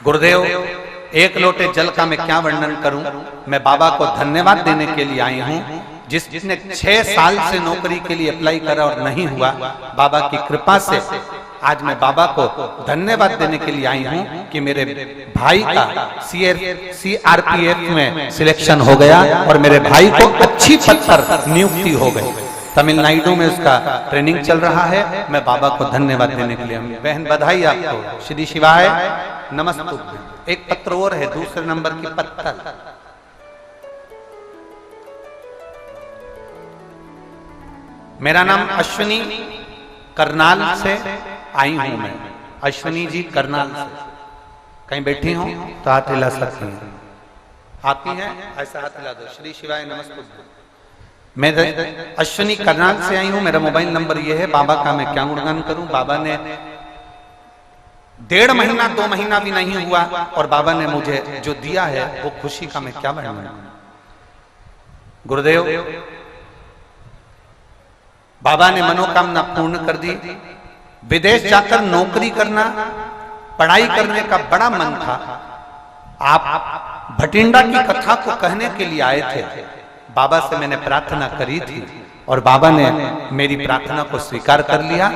गुरुदेव, 1 लोटे जल का मैं क्या वर्णन करूं? मैं बाबा को धन्यवाद देने के लिए आई हूं, जिसने 6 साल से नौकरी के लिए अप्लाई करा और नहीं हुआ। बाबा की कृपा से आज मैं बाबा को धन्यवाद देने के लिए आई हूं कि मेरे भाई का CRPF में सिलेक्शन हो गया और मेरे भाई को अच्छी पद पर नियुक्ति हो गई। तमिलनाडु में उसका ट्रेनिंग चल रहा है। मैं बाबा को धन्यवाद देने के लिए, बहन बधाई आपको। श्री शिवाय नमस्ते। एक पत्र और है, दूसरे नंबर की पत्तल। मेरा नाम अश्विनी, करनाल से आई हूं मैं। अश्विनी जी करनाल से कहीं बैठी हो तो हाथ हिला सकती हैं। आती हैं ऐसा हाथ हिला दो। श्री शिवाय नमस्ते। मैं अश्विनी करनाल से आई हूं। मेरा मोबाइल नंबर ये है। बाबा का मैं क्या गुणगान करूं? बाबा ने 1.5 महीना 2 महीना भी नहीं हुआ और बाबा ने मुझे जो दिया है वो खुशी का मैं क्या वर्णन करूं? गुरुदेव, बाबा ने मनोकामना पूर्ण कर दी। विदेश जाकर नौकरी करना, पढ़ाई करने का बड़ा मन था। आप भटिंडा की कथा को कहने के लिए आए थे। बाबा से मैंने प्रार्थना करी थी और बाबा ने मेरी प्रार्थना को स्वीकार कर लिया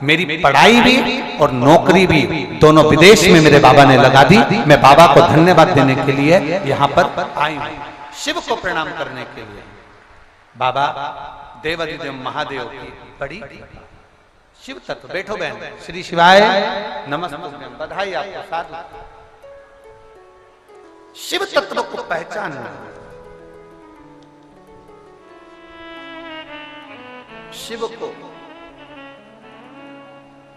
मेरी पढ़ाई भी और नौकरी भी दोनों विदेश में मेरे बाबा ने लगा दी। मैं बाबा को धन्यवाद देने के लिए यहाँ पर आई हूँ, शिव को प्रणाम करने के लिए। बाबा देवाधिदेव महादेव की बड़ी शिव तत्व। बैठो बहन। श्री शिवाय नमस्ते, बधाई आपको। साथ शिव तत्व को पहचानना। शिव को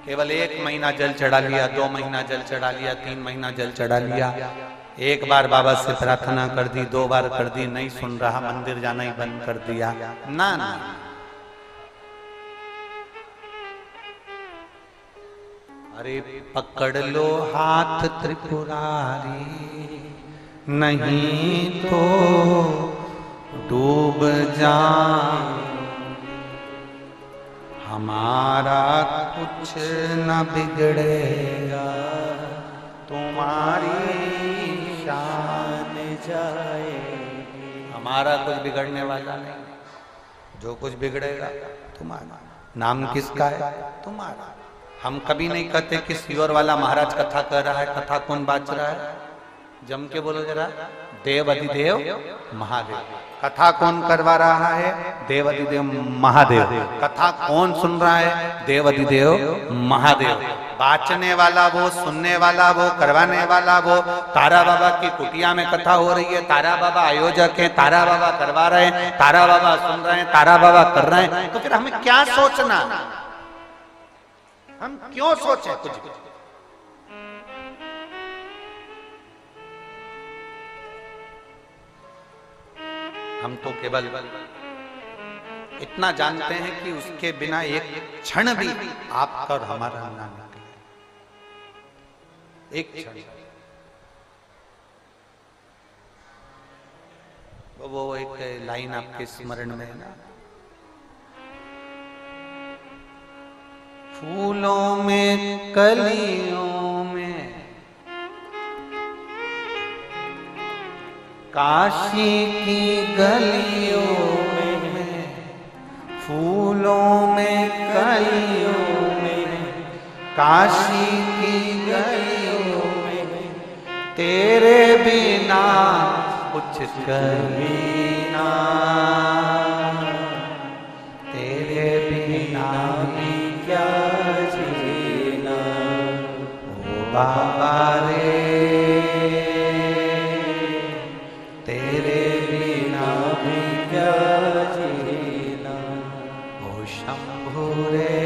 केवल 1 महीना जल चढ़ा लिया, 2 महीना जल चढ़ा लिया, 3 महीना जल चढ़ा लिया, एक बार बाबा से प्रार्थना कर दी, 2 बार कर दी, नहीं सुन रहा, मंदिर जाना ही बंद कर दिया, ना ना। अरे पकड़ लो हाथ त्रिपुरारी, नहीं तो डूब जा, हमारा कुछ न बिगड़ेगा, तुम्हारी शान जाएगी। हमारा कुछ बिगड़ने वाला नहीं, जो कुछ बिगड़ेगा तुम्हारा। नाम किसका है? तुम्हारा। हम कभी नहीं कहते कि सियोर वाला महाराज कथा कह रहा है। कथा कौन बाच रहा है? जम के बोलो जरा। देव अधिदेव महादेव। कथा कौन करवा रहा है? देव अधिदेव महादेव। कथा कौन सुन रहा है? देव अधिदेव महादेव। बाचने वाला वो, सुनने वाला वो, करवाने वाला वो। तारा बाबा की कुटिया में कथा हो रही है, तारा बाबा आयोजक है, तारा बाबा करवा रहे हैं, तारा बाबा सुन रहे हैं, तारा बाबा कर रहे हैं, तो फिर हमें क्या सोचना? हम क्यों सोचें कुछ भी? हम तो केवल इतना जानते हैं कि उसके बिना एक क्षण भी आपका और हमारा ना निकले। एक क्षण। वो एक लाइन आपके स्मरण में है ना, फूलों में कलियों में काशी की गलियों में, फूलों में कलियों में काशी की गलियों में, तेरे बिना कुछ कभी ना, तेरे बिना भी क्या जीना। ओ बाबा रे तेरे बिना भी क्या जीना। ओ शंभु रे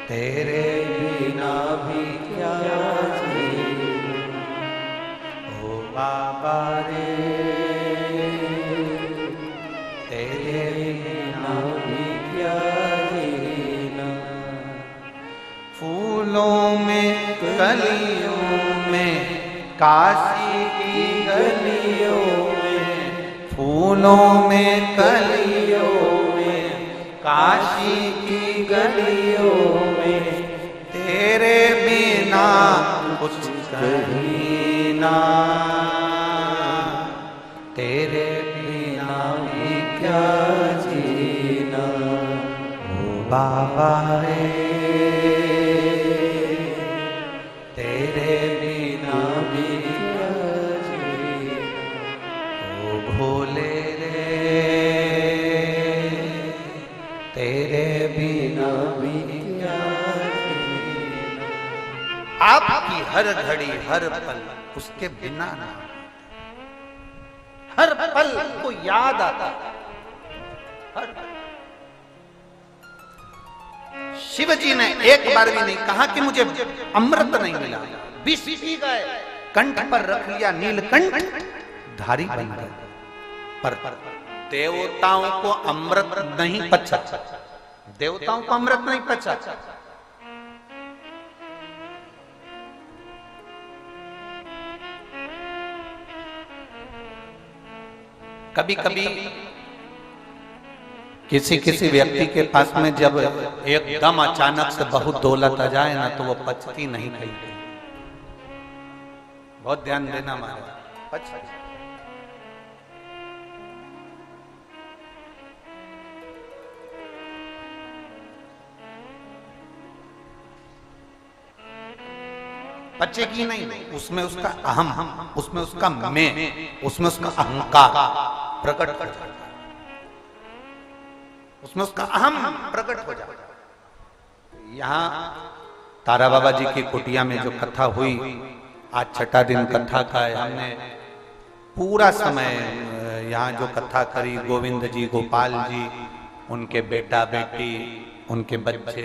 तेरे बिना भी क्या जीना। ओ बाबा रे तेरे बिना भी क्या जीना। फूलों में कलियों में काशी की गलियों में, फूलों में कलियों में काशी की गलियों में, तेरे बिना कुछ कहीं ना, तेरे बिना भी क्या जीना। ओ बाबा रे तेरे बिना भी क्या जीना। ओ भोले रे तेरे बिना भी क्या जीना। आपकी हर घड़ी हर पल उसके बिना ना, हर पल को याद आता। हर पल। शिव जी ने एक बार भी नहीं कहा कि मुझे अमृत नहीं मिला, विष पी गए, कंठ पर रख लिया नीलकंठ धारी बन गए, पर देवताओं को अमृत नहीं पचा। देवताओं को अमृत नहीं पचा। कभी कभी किसी किसी व्यक्ति के पास में जब एकदम अचानक से बहुत दौलत आ जाए ना, तो वो पचती नहीं कहीं। बहुत ध्यान देना महाराज। बच्चे की नहीं, उसमें उसका अहम, उसमें उसका मैं, उसमें उसका अहंकार प्रकट हो जाता है, उसमें उसका अहम प्रकट हो जाता है। यहां तारा बाबा जी की कुटिया में जो कथा हुई, आज छठा दिन कथा का है। हमने पूरा समय यहाँ जो कथा करी, गोविंद जी, गोपाल जी, उनके बेटा बेटी, उनके बच्चे,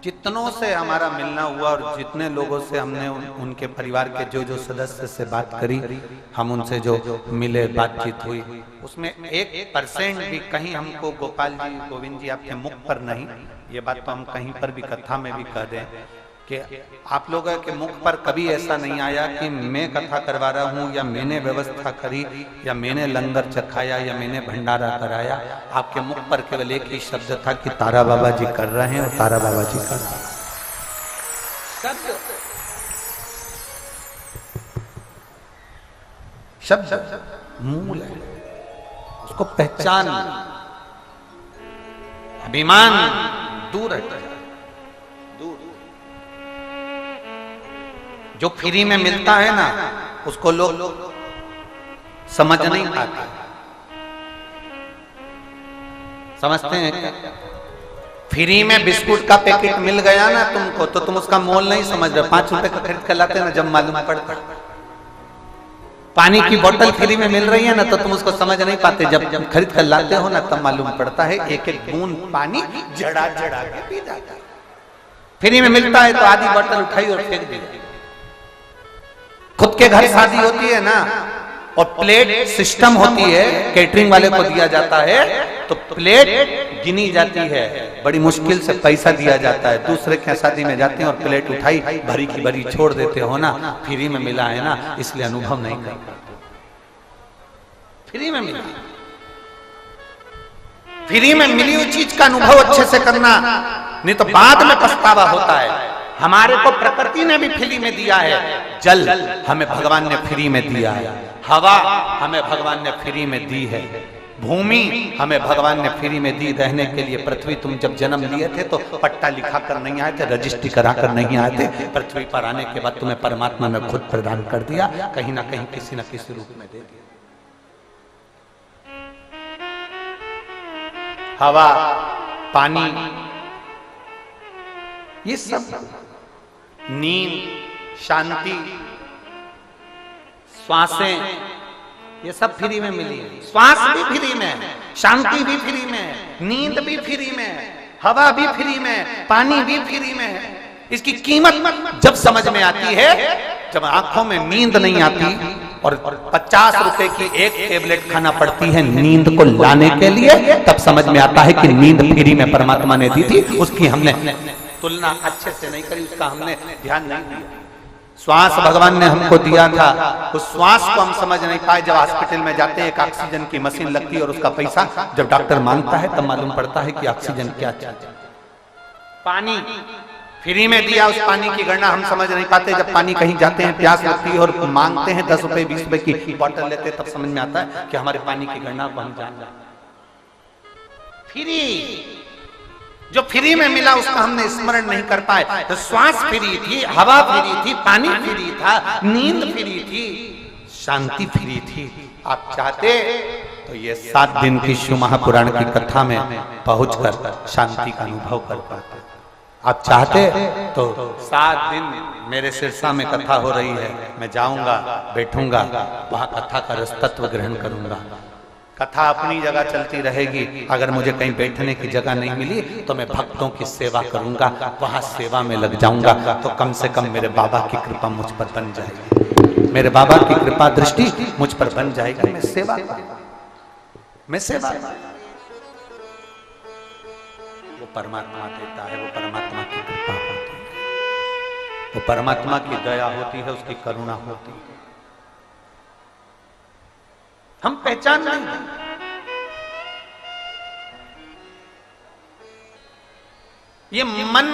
जितनों से हमारा मिलना हुआ और जितने लोगों से हमने उनके परिवार के जो जो सदस्य से बात करी, हम उनसे जो मिले, बातचीत हुई, उसमें 1% भी कहीं हमको गोपाल जी, गोविंद जी आपके मुख पर नहीं, ये बात तो हम कहीं पर भी कथा में भी कह दें कि आप लोगों के मुख पर कभी ऐसा नहीं आया कि मैं कथा करवा रहा हूं, या मैंने व्यवस्था करी, या मैंने लंगर चखाया, या मैंने भंडारा कराया। आपके मुख पर केवल एक ही शब्द था कि तारा बाबा जी कर रहे हैं, और तारा बाबा जी कर रहे हैं। शब्द मूल है, उसको पहचान, अभिमान दूर रहता है। जो फ्री में मिलता है ना, उसको लोग समझ नहीं पाते। समझते हैं क्या? फ्री में बिस्कुट का पैकेट मिल गया ना तुमको, तो तुम उसका मोल नहीं समझ रहे। 5 रुपए का खरीद कर लाते ना, जब मालूम पड़ता। पानी की बोतल फ्री में मिल रही है ना, तो तुम उसको समझ नहीं पाते। जब खरीद कर लाते हो ना, तब मालूम पड़ता है एक एक बूंद पानी जड़ा जड़ा के पी जाता है। फ्री में मिलता है तो आधी बोतल उठाई और फेंक दी। खुद के घर शादी होती है ना, और प्लेट सिस्टम होती है, कैटरिंग वाले को दिया जाता है, तो प्लेट गिनी जाती है, बड़ी मुश्किल से पैसा दिया जाता है। दूसरे के शादी में जाते हैं और प्लेट उठाई भरी की भरी छोड़ देते हो ना, फ्री में मिला है ना, इसलिए अनुभव नहीं कर पाते। फ्री में मिला, फ्री में मिली हुई चीज का अनुभव अच्छे से करना, नहीं तो बाद में पछतावा होता है। हमारे को प्रकृति ने भी फ्री में दिया है। जल हमें भगवान ने फ्री में दिया है, हवा हमें भगवान ने फ्री में दी है, भूमि हमें भगवान ने फ्री में दी रहने के लिए। पृथ्वी तुम जब जन्म लिए थे तो पट्टा लिखा कर नहीं आए थे, रजिस्ट्री करा कर नहीं आए थे। पृथ्वी पर आने के बाद तुम्हें परमात्मा ने खुद प्रदान कर दिया, कहीं ना कहीं किसी न किसी रूप में दे दिया। हवा, पानी, ये सब, नींद, शांति, श्वासें, ये सब फ्री में मिली है। श्वास भी फ्री में, शांति भी फ्री में, नींद भी फ्री में, हवा भी फ्री में, पानी भी फ्री में है। इसकी कीमत जब समझ में आती है, जब आंखों में नींद नहीं आती और 50 रुपए की एक टेबलेट खाना पड़ती है नींद को लाने के लिए, तब समझ में आता है कि नींद फ्री में परमात्मा ने दी थी। उसकी हमने तुलना अच्छे से नहीं करी, उसका हमने ध्यान नहीं दिया। श्वास भगवान ने हमको दिया था, उस श्वास को हम समझ नहीं पाए। जब हॉस्पिटल में जाते हैं, एक ऑक्सीजन की मशीन लगती है और उसका पैसा जब डॉक्टर मांगता है, तब मालूम पड़ता है कि ऑक्सीजन क्या चीज। पानी फ्री में दिया, उस पानी की गणना हम समझ नहीं पाते। जब पानी कहीं जाते हैं, प्यास लगती है और मांगते हैं 10 रुपए 20 रुपए की बोतल लेते हैं, तब समझ में आता है कि हमारे पानी की गणना को हम जान जाए। फ्री, जो फ्री में मिला उसका हमने स्मरण नहीं कर पाए। तो श्वास फ्री थी, हवा फ्री थी, पानी फ्री था, नींद फ्री थी, शांति फ्री थी। आप चाहते तो ये 7 दिन की शिव महापुराण की कथा में पहुंचकर शांति का अनुभव कर पाते। आप चाहते तो 7 दिन मेरे सिरसा में कथा हो रही है, मैं जाऊंगा, बैठूंगा, वहां कथा का रस तत्व ग्रहण करूंगा। कथा अपनी जगह चलती रहेगी। अगर मुझे कहीं बैठने की जगह नहीं मिली तो मैं भक्तों की सेवा करूंगा, वहां सेवा में लग जाऊंगा। तो कम से कम मेरे बाबा की कृपा मुझ पर बन जाएगी, मेरे बाबा की कृपा दृष्टि मुझ पर बन जाएगी। मैं सेवा, मैं सेवा, वो परमात्मा देता है, वो परमात्मा की कृपा होती है, वो परमात्मा की दया होती है, उसकी करुणा होती है। हम पहचान नहीं, ये मन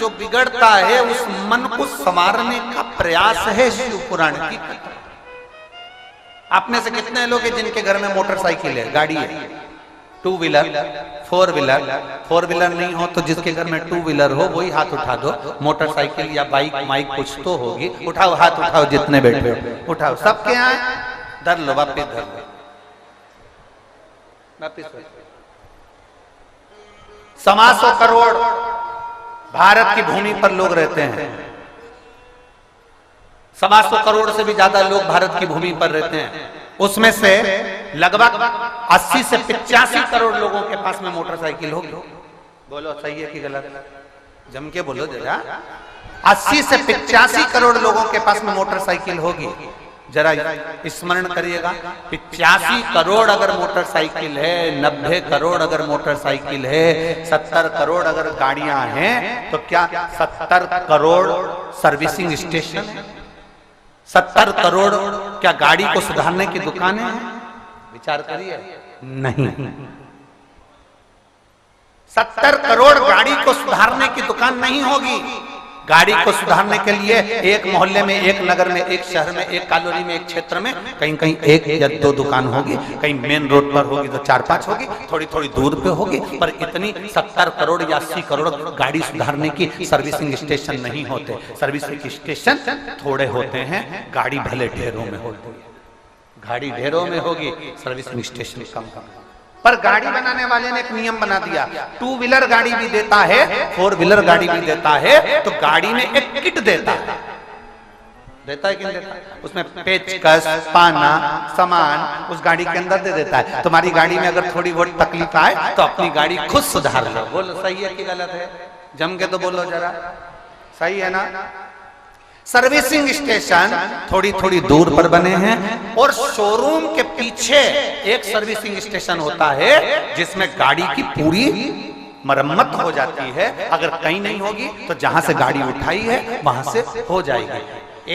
जो बिगड़ता है, उस मन को संवारने का प्रयास है शिव पुराण की कथा। आप में से कितने लोग हैं जिनके घर में मोटरसाइकिल है, गाड़ी है, टू व्हीलर, फोर व्हीलर नहीं हो तो जिसके घर में टू व्हीलर हो वही हाथ उठा दो। मोटरसाइकिल या बाइक माइक कुछ तो होगी, उठाओ हाथ उठाओ जितने बैठे हो उठाओ, सबके यहाँ धर लो, वापिस धर लो, वापिस। 125 करोड़ भारत की भूमि पर लोग रहते हैं, 125 करोड़ से भी ज्यादा लोग भारत की भूमि पर रहते हैं। उसमें से लगभग 80 से 85 करोड़ लोगों के पास में मोटरसाइकिल होगी। बोलो सही है कि गलत? जम के बोलो जरा। 80 से 85 करोड़ लोगों के पास में मोटरसाइकिल होगी। जरा स्मरण करिएगा, 85 करोड़ अगर मोटरसाइकिल है, 90 करोड़ अगर मोटरसाइकिल है, 70 करोड़ अगर गाड़ियां हैं, तो क्या 70 करोड़ सर्विसिंग स्टेशन है? 70 करोड़ क्या गाड़ी को सुधारने की दुकानें हैं? विचार करिए, नहीं। 70 करोड़ गाड़ी को सुधारने की दुकान नहीं होगी। गाड़ी को सुधारने के लिए एक मोहल्ले में, एक नगर में, एक शहर में, एक कॉलोनी में, एक क्षेत्र में कहीं कहीं एक या दो दुकान होगी, कहीं मेन रोड पर होगी तो 4-5 होगी, थोड़ी थोड़ी दूर पे होगी, पर इतनी 70 करोड़ या 80 करोड़ गाड़ी सुधारने की सर्विसिंग स्टेशन नहीं होते। सर्विसिंग स्टेशन थोड़े होते हैं, गाड़ी भले ढेरों में होती है। गाड़ी ढेरों में होगी, सर्विसिंग स्टेशन कम कम। पर गाड़ी बनाने वाले ने एक नियम बना दिया, 2 व्हीलर गाड़ी भी देता है, 4 व्हीलर गाड़ी भी देता है, तो गाड़ी में एक किट देता है। देता है कि नहीं देता? उसमें पेचकस, पाना, सामान उस गाड़ी के अंदर दे देता है। तुम्हारी गाड़ी में अगर थोड़ी बहुत तकलीफ आए तो अपनी गाड़ी खुद सुधार लो। बोलो सही है कि गलत है? जम के तो बोलो जरा, सही है ना? सर्विसिंग स्टेशन थोड़ी थोड़ी दूर पर बने हैं और शोरूम के पीछे एक सर्विसिंग स्टेशन होता है जिसमें गाड़ी की पूरी मरम्मत हो जाती है। अगर कहीं नहीं होगी तो जहां से गाड़ी उठाई है वहां से हो जाएगी।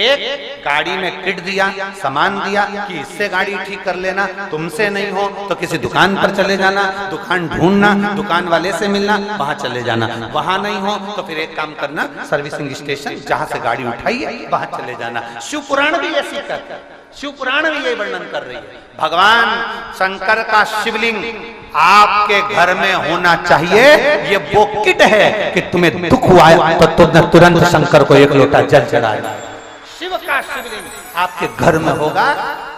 एक गाड़ी में किट दिया, सामान दिया कि इससे गाड़ी ठीक कर लेना, तुमसे नहीं हो तो किसी दुकान पर चले जाना, दुकान ढूंढना, दुकान वाले से मिलना, वहां चले जाना। वहां नहीं हो तो फिर एक काम करना, सर्विसिंग स्टेशन जहां से गाड़ी उठाई है वहां चले जाना। शिव पुराण भी ऐसी करता है, शिव पुराण भी ये वर्णन कर रही है। भगवान शंकर का शिवलिंग आपके घर में होना चाहिए। ये वो किट है कि तुम्हें दुख हुआ तो तुरंत शंकर को एक लोटा जल चढ़ाए। शिव का शिवलिंग आपके घर में होगा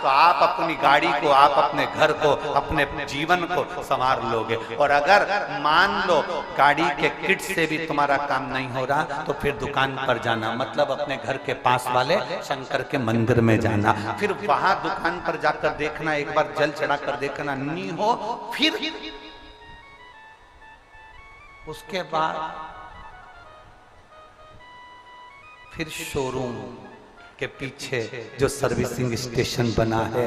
तो आप अपनी गाड़ी को, आप अपने घर को, अपने जीवन को संवार लोगे। और अगर मान लो गाड़ी के किट से भी तुम्हारा काम नहीं हो रहा तो फिर दुकान पर जाना, मतलब अपने घर के पास वाले शंकर के मंदिर में जाना, फिर वहां दुकान पर जाकर देखना, एक बार जल चढ़ा कर देखना, नहीं हो फिर उसके बाद फिर शोरूम के पीछे जो सर्विसिंग स्टेशन बना है,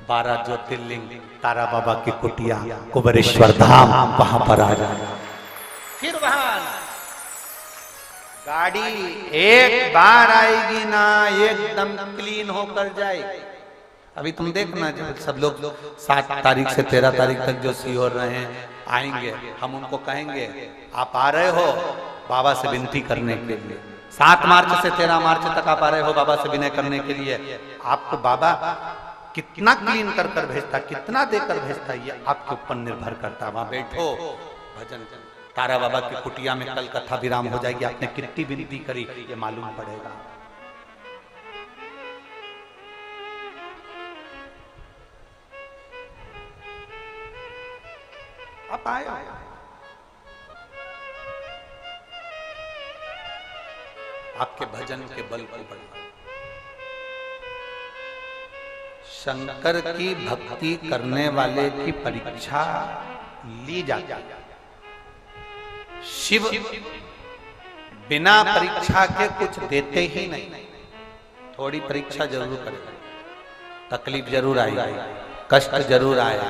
12 ज्योतिर्लिंग, तारा बाबा की कुटिया, कुबेरेश्वर धाम, वहां पर आ जाए। फिर वहां गाड़ी एक बार आएगी ना, एकदम क्लीन होकर जाएगी। अभी तुम देखना, जब सब लोग 7 तारीख से 13 तारीख तक जो सीहोर रहे हैं आएंगे, हम उनको कहेंगे आप आ रहे हो बाबा से विनती करने के लिए। 7 मार्च से 13 मार्च तक आप आ रहे हो बाबा से विनय करने के लिए। आपको बाबा कितना क्लीन कर कर भेजता, कितना देकर भेजता, ये आपके ऊपर निर्भर करता। वहां बैठो, भजन, तारा बाबा की कुटिया में कल कथा विराम हो जाएगी। आपने कितनी विनती करी ये मालूम पड़ेगा। आप आए आपके भजन के बल को बढ़ा। शंकर की भक्ति करने वाले की परीक्षा ली जाती है। शिव बिना परीक्षा के कुछ देते ही नहीं। थोड़ी परीक्षा जरूर करेगा, तकलीफ जरूर आएगी, कष्ट जरूर आएगा,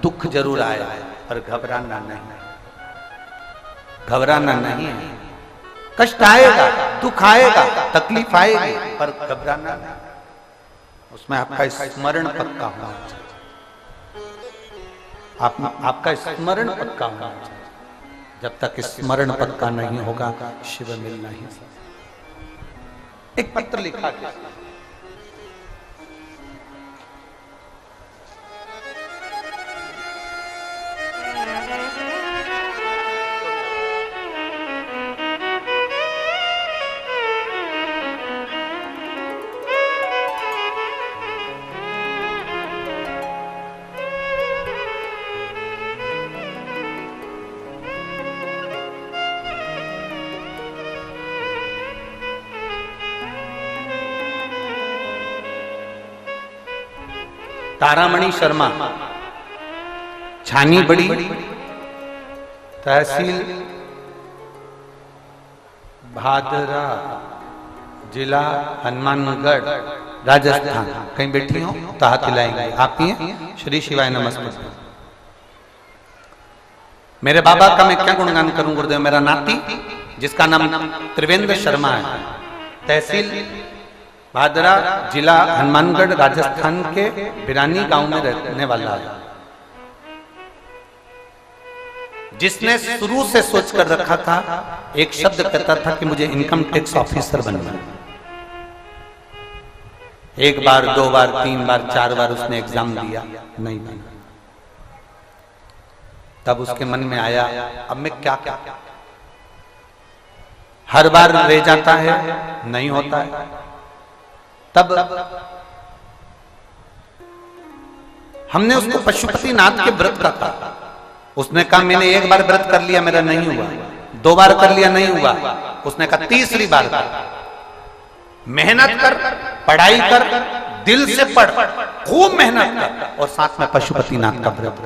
दुख जरूर आएगा, पर घबराना नहीं, घबराना नहीं है। कष्ट आएगा, दुख आएगा, तकलीफ आएगी, पर घबराना नहीं। उसमें आपका स्मरण पक्का होना चाहिए। आपका स्मरण पक्का होना चाहिए। जब तक स्मरण पक्का नहीं होगा शिव मिल नहीं सकता। एक पत्र लिखा गया, तारामणि शर्मा, छानी बड़ी, तहसील भादरा, जिला हनुमानगढ़, राजस्थान। कहीं बैठी हो तो हाथ हिलाएंगे। आप ही हैं? श्री शिवाय नमस्ते। मेरे बाबा का मैं क्या गुणगान करूं गुरुदेव। मेरा नाती जिसका नाम त्रिवेंद्र शर्मा है, तहसील भादरा, जिला हनुमानगढ़, राजस्थान के बिरानी गांव में रहने वाला है, जिसने शुरू से सोच कर रखा था, एक शब्द कहता था कि मुझे इनकम टैक्स ऑफिसर बनना है। एक बार, दो बार, तीन बार, चार बार उसने एग्जाम दिया, नहीं बना। तब उसके मन में आया अब मैं क्या क्या, हर बार रह जाता है, नहीं होता है। तब हमने उसको पशुपतिनाथ के व्रत का कहा। उसने कहा मैंने एक बार व्रत कर लिया, मेरा नहीं हुआ, दो बार कर लिया, नहीं हुआ। उसने कहा तीसरी बार कर, मेहनत कर, पढ़ाई कर, दिल से पढ़, खूब मेहनत कर, और साथ में पशुपतिनाथ का व्रत।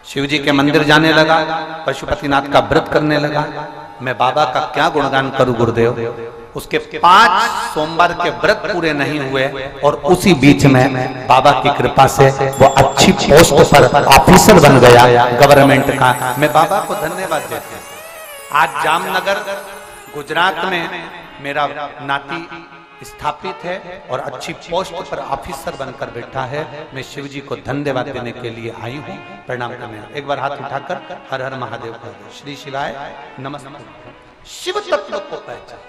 शिव जी के मंदिर जाने लगा, पशुपतिनाथ का व्रत करने लगा। मैं बाबा का क्या गुणगान करूं गुरुदेव। उसके 5 सोमवार के व्रत पूरे नहीं हुए और उसी बीच में बाबा की कृपा से वो अच्छी पोस्ट पर ऑफिसर बन गया गवर्नमेंट का। मैं बाबा को धन्यवाद देता हूं। आज जामनगर गुजरात में मेरा नाती स्थापित है और अच्छी पोस्ट पर ऑफिसर बनकर बैठा है। मैं शिव जी को धन्यवाद देने के लिए आई हूँ, प्रणाम करने। एक बार हाथ उठाकर हर हर महादेव कर दो। श्री शिवाय नमस्ते। शिव तत्व को पहचान।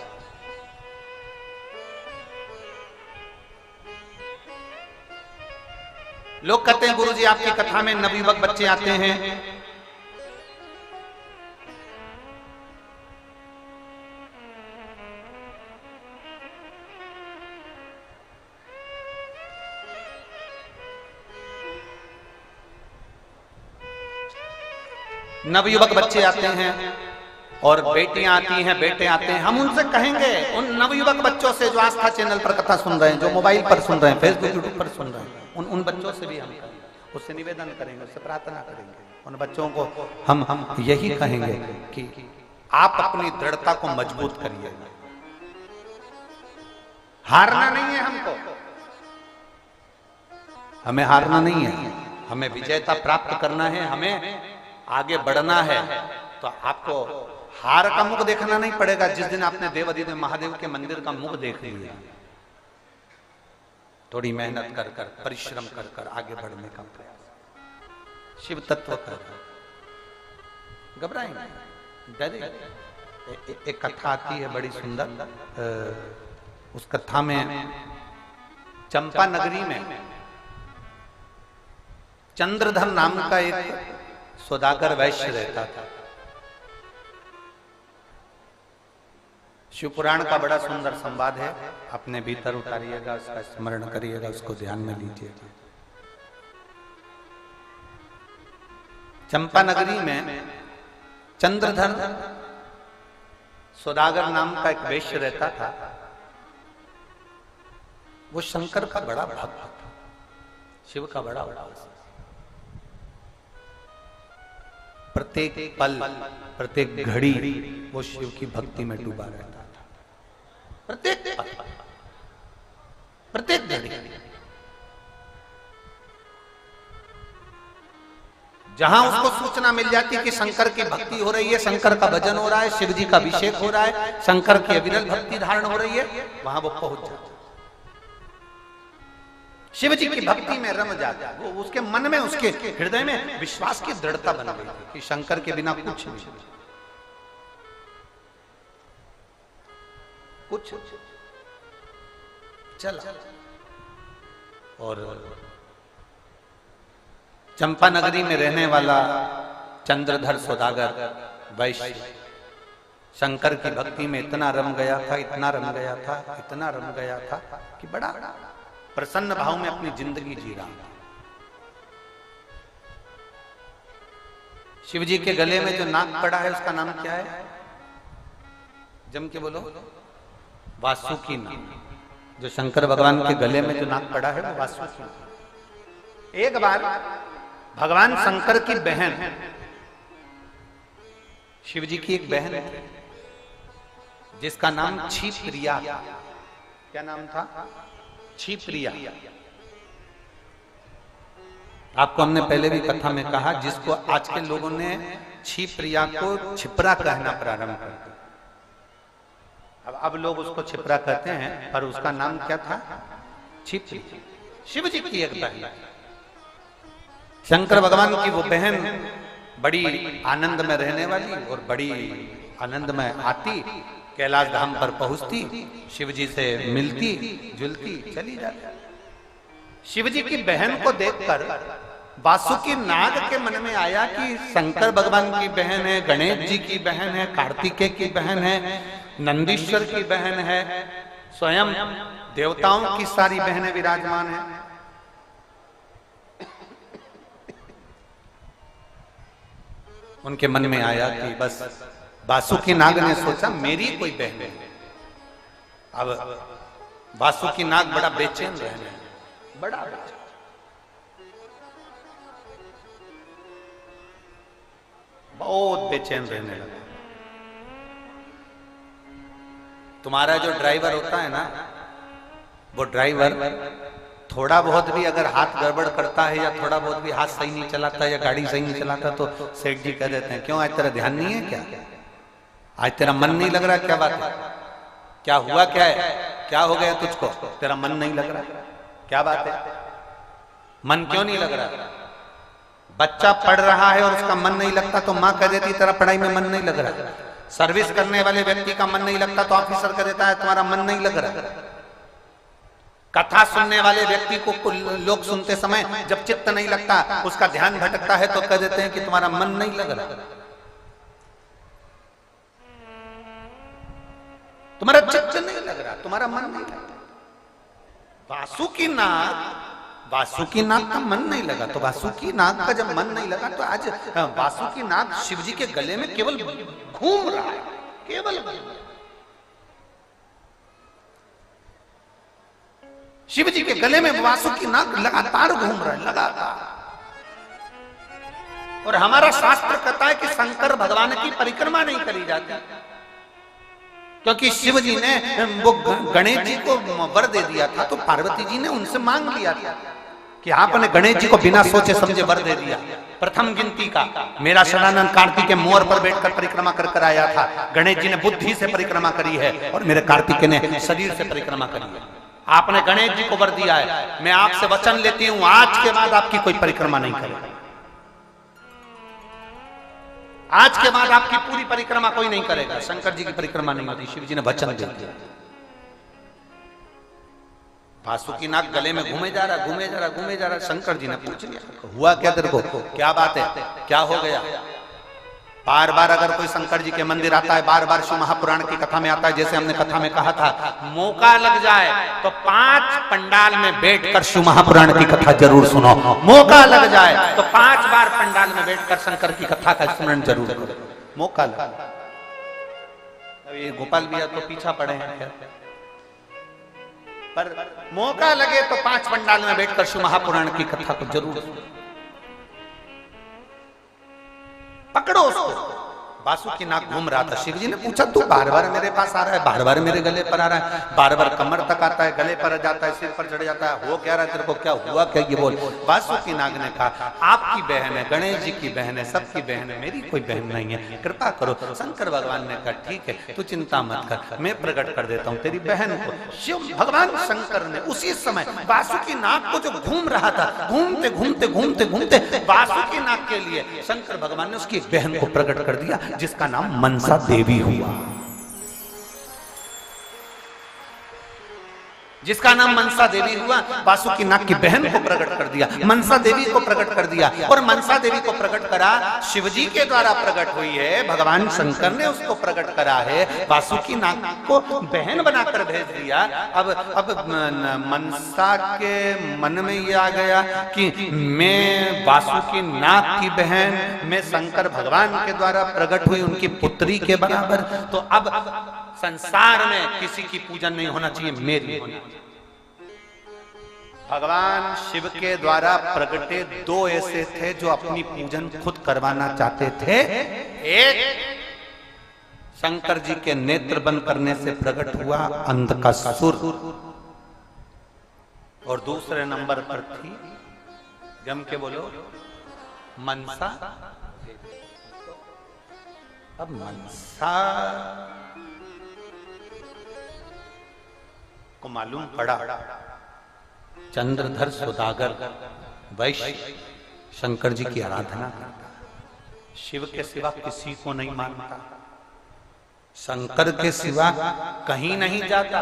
लोग कहते हैं गुरुजी आपकी कथा में नवयुवक बच्चे आते हैं, नवयुवक बच्चे आते हैं और बेटियां आती हैं, बेटे आते हैं। हम उनसे कहेंगे, उन नवयुवक बच्चों से जो आस्था चैनल पर कथा सुन रहे हैं, जो मोबाइल पर सुन रहे हैं, फेसबुक यूट्यूब पर सुन रहे हैं, उन बच्चों से भी हम उससे निवेदन करेंगे, उससे प्रार्थना करेंगे। उन बच्चों को हम यही कहेंगे कि आप अपनी दृढ़ता को मजबूत करिए। हारना नहीं है हमको, हमें हारना नहीं है, हमें विजयता प्राप्त करना है, हमें आगे बढ़ना है। तो आपको हार का मुख देखना नहीं पड़ेगा। जिस दिन आपने देवाधिदेव महादेव के मंदिर का मुख देख लिया, थोड़ी मेहनत कर कर, परिश्रम कर कर आगे बढ़ने का प्रयास, शिव तत्व कर, घबराएंगे, डरेंगे। एक कथा आती है बड़ी सुंदर। उस कथा में चंपा नगरी में चंद्रधर नाम का एक सौदागर वैश्य रहता था। शिव पुराण का बड़ा सुंदर संवाद है, अपने भीतर उतारिएगा, उसका स्मरण करिएगा, उसको ध्यान में लीजिएगा। चंपा नगरी में चंद्रधर सौदागर नाम का एक वैश्य रहता था। वो शंकर का बड़ा भक्त था, शिव का बड़ा उपासक। प्रत्येक पल, प्रत्येक घड़ी वो शिव की भक्ति में डूबा रहता था। प्रत्येक पल, प्रत्येक घड़ी, जहां उसको सूचना मिल जाती कि शंकर की भक्ति हो रही है, शंकर का भजन हो रहा है, शिव जी का अभिषेक हो रहा है, शंकर की अविरल भक्ति धारण हो रही है, वहां वो पहुंच जाता, शिव जी की भक्ति में रम जाता। वो उसके मन में, उसके हृदय में विश्वास की दृढ़ता बन गई थी कि शंकर के बिना कुछ नहीं, कुछ चला। और चंपा नगरी में रहने वाला चंद्रधर सौदागर वैश्य शंकर की भक्ति में इतना रम गया था, इतना रम गया था, इतना रम गया था कि बड़ा प्रसन्न भाव में अपनी जिंदगी जी रहा था। शिव जी के गले में जो नाग पड़ा है उसका नाम क्या है? जम के बोलो। वासुकी नाग। जो शंकर भगवान के गले में जो नाग पड़ा है वो वासुकी। एक बार भगवान शंकर की बहन, शिव जी की एक बहन है जिसका नाम क्षिप्रिया, क्या नाम था? क्षिप्रिया। आपको हमने पहले भी कथा में कहा, जिसको आज के लोगों ने क्षिप्रिया को छिपरा कहना प्रारंभ कर दिया। अब लोग उसको छिपरा कहते हैं, पर उसका नाम क्या था? क्षिप्रिया। शिव जी की एक बहन, शंकर भगवान की वो बहन बड़ी आनंद में रहने वाली और बड़ी आनंद में आती, कैलाश धाम पर पहुंचती, शिव जी से मिलती जुलती चली जाती। शिव जी की बहन को देखकर वासुकी नाग के मन में आया कि शंकर भगवान की बहन है, गणेश जी की बहन है, कार्तिकेय की बहन है, नंदीश्वर की बहन है, स्वयं देवताओं की सारी बहनें विराजमान हैं। उनके मन में आया कि बस वासुकी नाग ने सोचा मेरी कोई बहन है। अब वासुकी नाग बड़ा बेचैन रहने लगा, बड़ा बहुत बेचैन रहने लगा। तुम्हारा जो ड्राइवर होता है ना, वो ड्राइवर थोड़ा बहुत भी अगर हाथ गड़बड़ करता है या थोड़ा बहुत भी हाथ सही नहीं चलाता या गाड़ी सही नहीं चलाता तो सेठ जी कह देते हैं, क्यों आज तेरा ध्यान नहीं है क्या? आज तेरा मन नहीं लग रहा? क्या बात है? क्या हुआ? क्या है? क्या हो गया तुझको? तेरा मन नहीं लग रहा? क्या बात है? मन क्यों नहीं लग रहा? बच्चा पढ़ रहा है और उसका मन नहीं लगता तो माँ कह देती तेरा पढ़ाई में मन नहीं लग रहा। सर्विस करने वाले व्यक्ति का मन नहीं लगता तो ऑफिसर कह देता है तुम्हारा मन नहीं लग रहा। कथा सुनने वाले व्यक्ति को लोग सुनते समय जब चित्त नहीं लगता, उसका ध्यान भटकता है तो कह देते हैं कि तुम्हारा मन नहीं लग रहा, तुम्हारा चित्त नहीं लग रहा, तुम्हारा मन नहीं लग रहा। वासुकी नाग का मन नहीं लगा, तो वासुकी नाग का जब मन नहीं लगा तो आज वासुकी नाग शिव जी के गले में केवल घूम रहा है, केवल शिव जी के गले में वासुकी नाग लगातार घूम रहा है, लगातार। और हमारा शास्त्र कहता है कि शंकर भगवान की परिक्रमा नहीं करी जाती, क्योंकि शिव जी ने वो गणेश जी को वर दे दिया था, तो पार्वती जी ने उनसे मांग लिया था कि आपने गणेश जी को बिना सोचे समझे वर दे दिया। प्रथम गिनती का मेरा शरणानंद कार्तिक के मोर पर बैठकर परिक्रमा कर आया था, गणेश जी ने बुद्धि से परिक्रमा करी है और मेरे कार्तिक ने शरीर से परिक्रमा करी है। आपने गणेश जी को वर दिया है, मैं आपसे वचन लेती हूं आज के बाद आपकी कोई परिक्रमा नहीं करेगा, आज के बाद आपकी पूरी परिक्रमा कोई नहीं करेगा, शंकर जी की परिक्रमा नहीं होती। शिव जी ने वचन दे दिया। वासुकी नाग गले में घूमे जा रहा। शंकर जी ने पूछ लिया हुआ क्या तेरे को, क्या बात है, क्या हो गया? बार बार अगर कोई शंकर जी के मंदिर आता है, बार बार शिव महापुराण की कथा में आता है, जैसे हमने कथा में कहा था, मौका लग जाए तो 5 पंडाल में बैठकर शिव महापुराण की कथा जरूर सुनो। मौका लग जाए तो 5 बार पंडाल में बैठकर शंकर की कथा का स्मरण जरूर करो। मौका लग, अब ये गोपाल भैया तो पीछा पड़े हैं, पर मौका लगे तो 5 पंडाल में बैठकर शिव महापुराण की कथा को जरूर पकड़ो उसको। वासुकी नाग घूम रहा था। शिव जी ने पूछा तू बार बार मेरे पास आ रहा है, बार बार मेरे गले पर आ रहा है, बार बार कमर तक आता है, गले पर जाता है, सिर पर चढ़ जाता है, हो क्या रहा है तेरे को, क्या हुआ क्या? ये बोल। वासुकी नाग ने कहा आपकी बहन है, गणेश जी की बहन है, सबकी बहन है, मेरी कोई बहन नहीं है, कृपा करो। शंकर भगवान ने कहा ठीक है तू चिंता मत कर, मैं प्रकट कर देता हूँ तेरी बहन को। शिव भगवान शंकर ने उसी समय वासुकी नाग को जो घूम रहा था, घूमते घूमते घूमते घूमते वासुकी नाग के लिए शंकर भगवान ने उसकी एक बहन को प्रकट कर दिया जिसका नाम मनसा देवी हुआ, जिसका नाम मनसा देवी हुआ। वासुकी नाग की बहन को प्रकट कर दिया, मनसा देवी को प्रकट कर दिया, और मनसा देवी को प्रकट करा शिवजी के द्वारा प्रकट हुई है, भगवान शंकर ने उसको प्रकट करा है, वासुकी नाग को बहन बनाकर भेज दिया। अब मनसा के मन में ये आ गया कि मैं वासुकी नाग की बहन, मैं शंकर भगवान के द्वारा प्रकट हुई उनकी पुत्री के बराबर, तो अब संसार में किसी की पूजन नहीं होना चाहिए, मेरी होना। भगवान शिव के द्वारा प्रगटे दो ऐसे थे जो अपनी पूजन खुद करवाना चाहते थे। एक शंकर जी के नेत्र बंद करने से प्रकट हुआ अंधकासुर, और दूसरे नंबर पर थी, जम के बोलो, मनसा। अब मनसा को मालूम पड़ा चंद्रधर सौदागर वैश्य शंकर जी की आराधना करता, शिव के सिवा किसी को नहीं मानता, शंकर के सिवा कहीं नहीं जाता।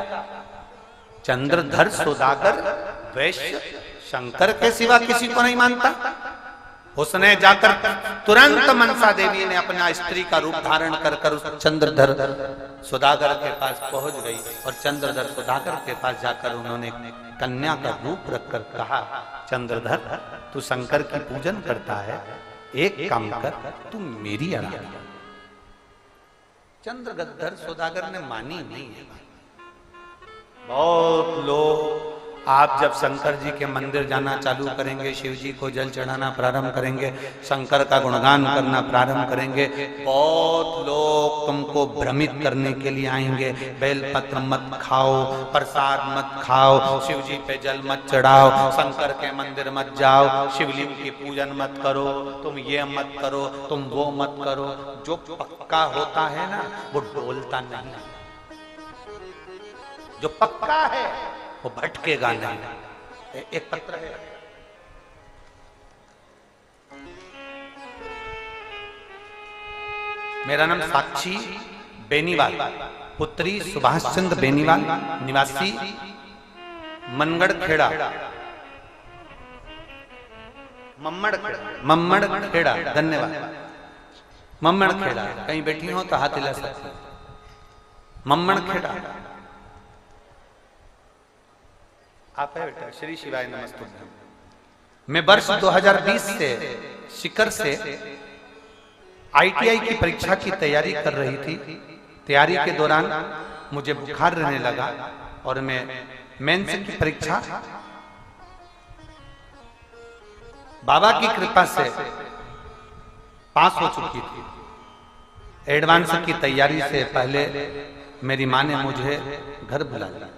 चंद्रधर सौदागर वैश्य शंकर के सिवा किसी को नहीं मानता। उसने जाकर तुरंत मनसा देवी ने अपना स्त्री का रूप धारण कर उस चंद्रधर सौदागर के पास पहुंच गई, और चंद्रधर सौदागर के पास जाकर उन्होंने कन्या का रूप रखकर कहा, चंद्रधर तू शंकर की पूजन करता है, एक काम कर, तू मेरी आराधना। चंद्रधर सौदागर ने मानी नहीं है। बहुत लोग आप जब शंकर जी के मंदिर जाना चालू करेंगे, शिव जी को जल चढ़ाना प्रारंभ करेंगे, शंकर का गुणगान करना प्रारंभ करेंगे, बहुत लोग तुमको भ्रमित करने के लिए आएंगे। बेलपत्र मत खाओ, प्रसाद मत खाओ, शिव जी पे जल मत चढ़ाओ, शंकर के मंदिर मत जाओ, शिवलिंग की पूजन मत करो, तुम ये मत करो, तुम वो मत करो। जो पक्का होता है ना वो डोलता नहीं, जो पक्का है वो भटकेगा नहीं। एक पत्र है, मेरा नाम साक्षी बेनीवाल, पुत्री सुभाष चंद्र बेनीवाल, निवासी मनगढ़ खेड़ा, मम्मड़ खेड़ा। धन्यवाद। मम्मड़ खेड़ा, कहीं बैठी हो तो हाथ हिला सकते। मम्मड़ खेड़ा आप है बेटा। श्री शिवाय नमस्तुभ्यं। मैं वर्ष 2020 से शिखर से ITI की परीक्षा की तैयारी कर रही थी। तैयारी के दौरान मुझे बुखार रहने लगा और मैं मेंस की परीक्षा बाबा की कृपा से पास हो चुकी थी। एडवांस की तैयारी से पहले मेरी माँ ने मुझे घर बुला लिया।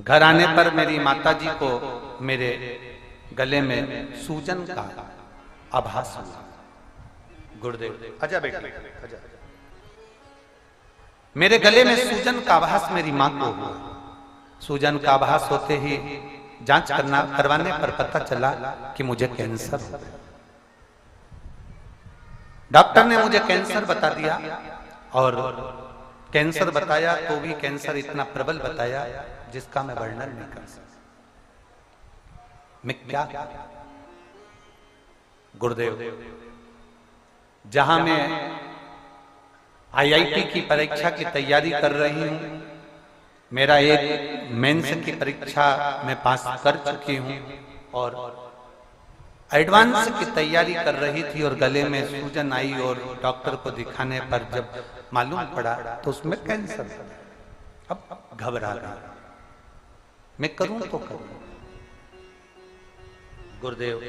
घर आने पर मेरी माताजी को मेरे गले में सूजन का आभास हुआ। गुरुदेव आजा बेटा, आजा। मेरे गले में सूजन का आभास मेरी मां को हुआ। सूजन का आभास होते ही जांच करवाने पर पता चला कि मुझे कैंसर हो गया। डॉक्टर ने मुझे कैंसर बता दिया, और कैंसर बताया तो भी कैंसर इतना प्रबल बताया जिसका मैं वर्णन नहीं कर सकता। मैं क्या गुरुदेव, जहां मैं IIT की परीक्षा की तैयारी कर रही हूं, मेरा एक मेंस की परीक्षा मैं पास कर चुकी हूं और एडवांस की तैयारी कर रही थी, और गले में सूजन आई और डॉक्टर को दिखाने पर जब मालूम पड़ा तो उसमें कैंसर। अब घबरा गया, मैं करूं तो करूं। गुरुदेव,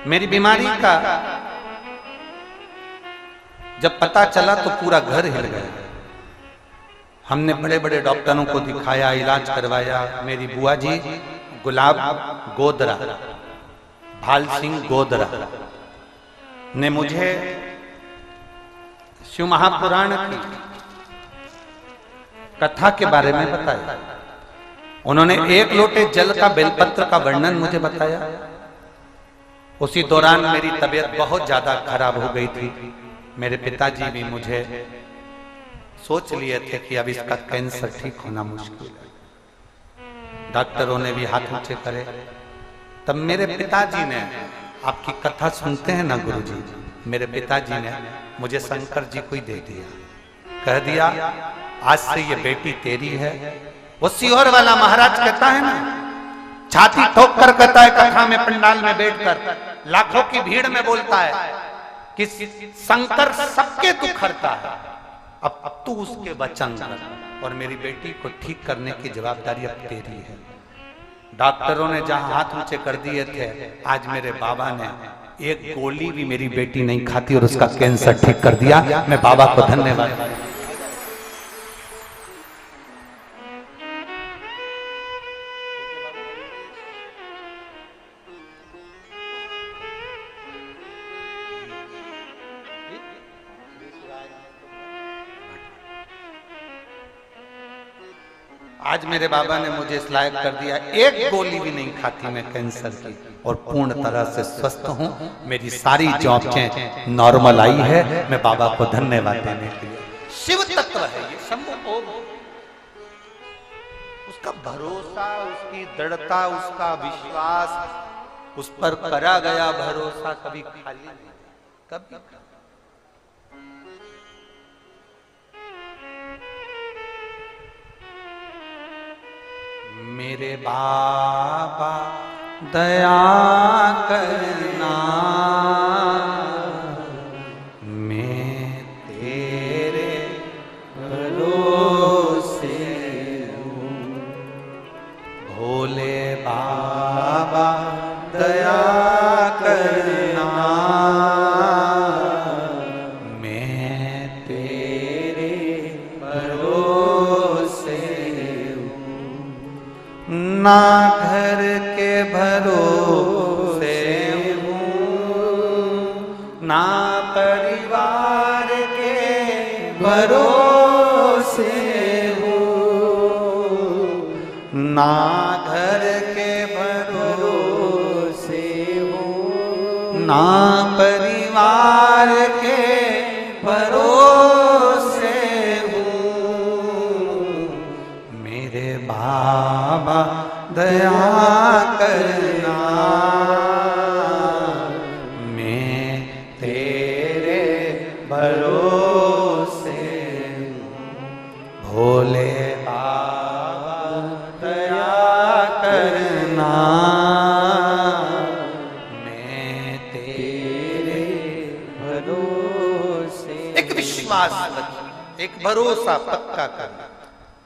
मेरी बीमारी का जब पता चला तो पूरा घर हिल गया। हमने बड़े बड़े डॉक्टरों को दिखाया, इलाज करवाया। मेरी बुआ जी गुलाब गोदरा, भाल सिंह गोदरा ने मुझे शिव महापुराण की कथा के बारे में बताया। उन्होंने एक लोटे जल का बेलपत्र का वर्णन मुझे बताया। उसी दौरान मेरी तबीयत बहुत ज्यादा खराब हो गई थी। मेरे पिताजी भी मुझे सोच लिए थे कि अब इसका कैंसर ठीक होना मुश्किल है। डॉक्टरों ने भी हाथ ऊंचे करे। तब मेरे पिताजी ने, आपकी कथा सुनते हैं ना गुरुजी, मेरे पिताजी ने मुझे शंकर जी को ही दे दिया। कह दिया आज से ये बेटी तेरी है। वो सीहोर वाला महाराज कहता है ना, छाती ठोक कर कहता है कथा में पंडाल में बैठकर, लाखों की भीड़ में बोलता है कि शंकर सबके दुख हरता है, अब तू उसके वचन कर, और मेरी बेटी को ठीक करने की जवाबदारी अब तेरी है। डॉक्टरों ने जहां हाथ ऊंचे कर दिए थे, आज मेरे बाबा ने एक गोली भी मेरी बेटी नहीं खाती और उसका कैंसर ठीक कर दिया। मैं बाबा को धन्यवाद। आज मेरे बाबा ने मुझे इस लायक कर दिया, एक गोली भी नहीं खाती मैं कैंसर की और पूर्ण तरह से स्वस्थ हूं। मेरी सारी जांचें नॉर्मल आई है। मैं बाबा को धन्यवाद देने के लिए। शिव तत्व है ये, शंभु ओम। उसका भरोसा, उसकी दृढ़ता, उसका विश्वास, उस पर करा गया भरोसा कभी खाली नहीं, कभी। मेरे बाबा दया करना, मैं तेरे भरोसे हूँ। भोले बाबा दया करना, मैं तेरे भरोसे ना घर के भरोसे हूँ, ना परिवार के भरोसे हूँ, ना घर के भरोसे हूँ, ना परिवार के भरोसे हूँ। मेरे बाबा दया करना, मैं तेरे भरोसे हूँ। भोले बाबा दया करना, मैं तेरे भरोसे। एक विश्वास, एक भरोसा पक्का करना।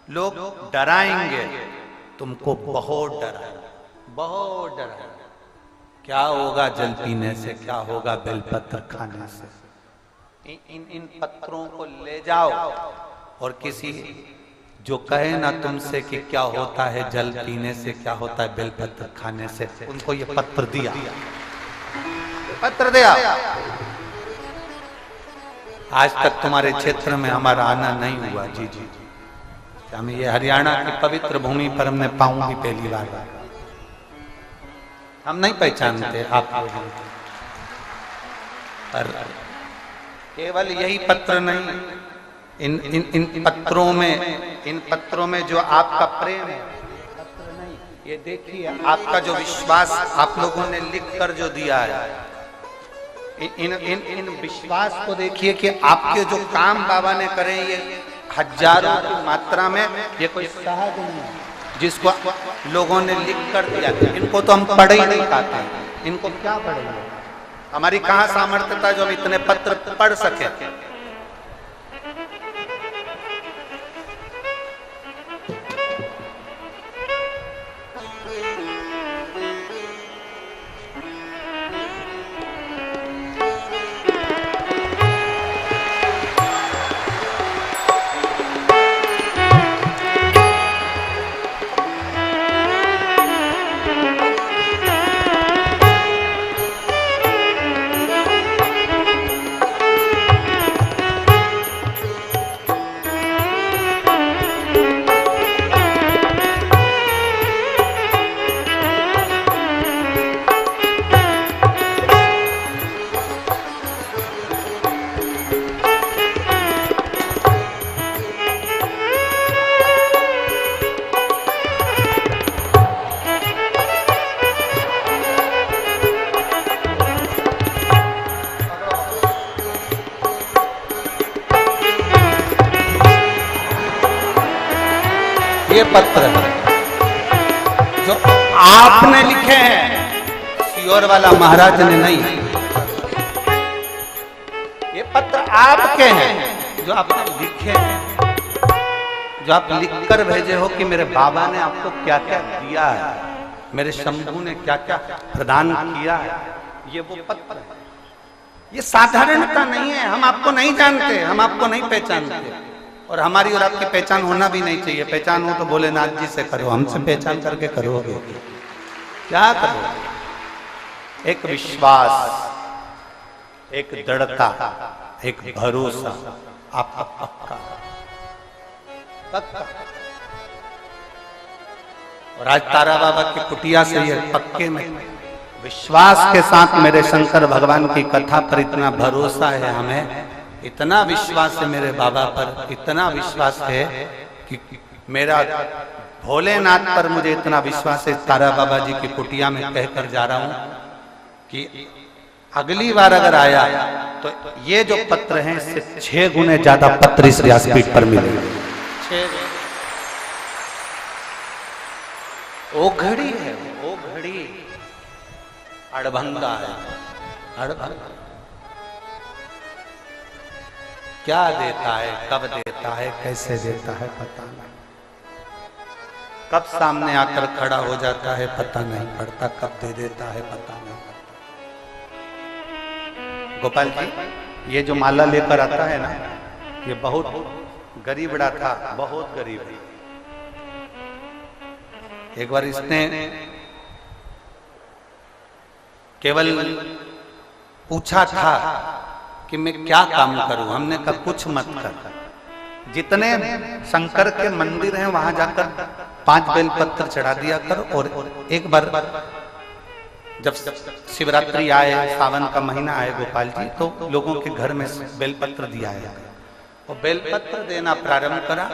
लोग डराएंगे तुमको, बहुत डराएंगे, बहुत डराएंगे। क्या होगा जल पीने से, क्या होगा बेलपत्र खाने से। इन पत्थरों को ले जाओ और किसी जो कहे ना तुमसे कि क्या होता है जल पीने से, क्या होता है बेलपत्र खाने से, उनको ये पत्र दिया, पत्र दिया। आज तक तुम्हारे क्षेत्र में हमारा आना नहीं हुआ। जी जी, हम ये हरियाणा की पवित्र भूमि पर हमने पाँव भी पहली बार, हम नहीं पहचानते आप लोगों को। पर केवल यही पत्र नहीं, इन पत्रों में जो आपका प्रेम है, पत्र नहीं, ये देखिए आपका जो विश्वास आप लोगों ने लिख कर जो दिया है, इन विश्वास को देखिए कि आपके जो काम बाबा ने करे, ये हजारों की मात्रा में, ये कोई सहज नहीं है जिसको लोगों ने लिख कर दिया। इनको तो हम पढ़ ही नहीं पाते, इनको क्या पढ़ेंगे। हमारी कहाँ सामर्थ्यता जो हम इतने पत्र पढ़ सके। ये पत्र जो आपने लिखे हैं, सियोर वाला महाराज ने नहीं, ये पत्र आपके हैं जो आपने लिखे हैं, जो आप लिखकर भेजे हो कि मेरे बाबा ने आपको क्या क्या दिया है। मेरे शंभू ने क्या क्या प्रदान किया है, ये वो पत्र है। ये साधारणता नहीं है, हम आपको नहीं जानते, हम आपको नहीं पहचानते, और हमारी और आपकी पहचान होना भी नहीं चाहिए। पहचान हो तो भोलेनाथ जी से करो, हमसे पहचान करके करोगे क्या करो? एक विश्वास, एक दृढ़ता, एक भरोसा आपका पक्का पक्का। और आज तारा बाबा की कुटिया से ये पक्के में विश्वास के साथ मेरे शंकर भगवान की कथा पर इतना भरोसा है, हमें इतना विश्वास है मेरे बाबा पर, इतना विश्वास है कि मेरा भोलेनाथ पर मुझे इतना विश्वास है, तारा बाबा जी की कुटिया में कहकर जा रहा हूं कि अगली बार अगर आया तो ये जो पत्र हैं इससे 6 गुने ज्यादा पत्र इस व्यासपीठ पर मिलेंगे। ओ घड़ी है, ओ घड़ी अड़भंगा है, अड़भंगा क्या देता है, कब देता है, कैसे देता है पता नहीं, कब सामने आकर खड़ा हो जाता है पता नहीं पड़ता, कब दे देता है पता नहीं पड़ता। गोपाल जी ये जो माला लेकर आता है ना, ये बहुत गरीबड़ा था, बहुत गरीब है। एक बार इसने केवल पूछा था कि मैं क्या काम करूं, हमने कहा कुछ मत कर, जितने शंकर के मंदिर हैं वहां जाकर 5 बेलपत्र चढ़ा दिया कर, और एक बार जब शिवरात्रि आए, सावन का महीना आए गोपाल जी, तो लोगों के घर में बेलपत्र दिया है, और बेलपत्र देना प्रारंभ करा।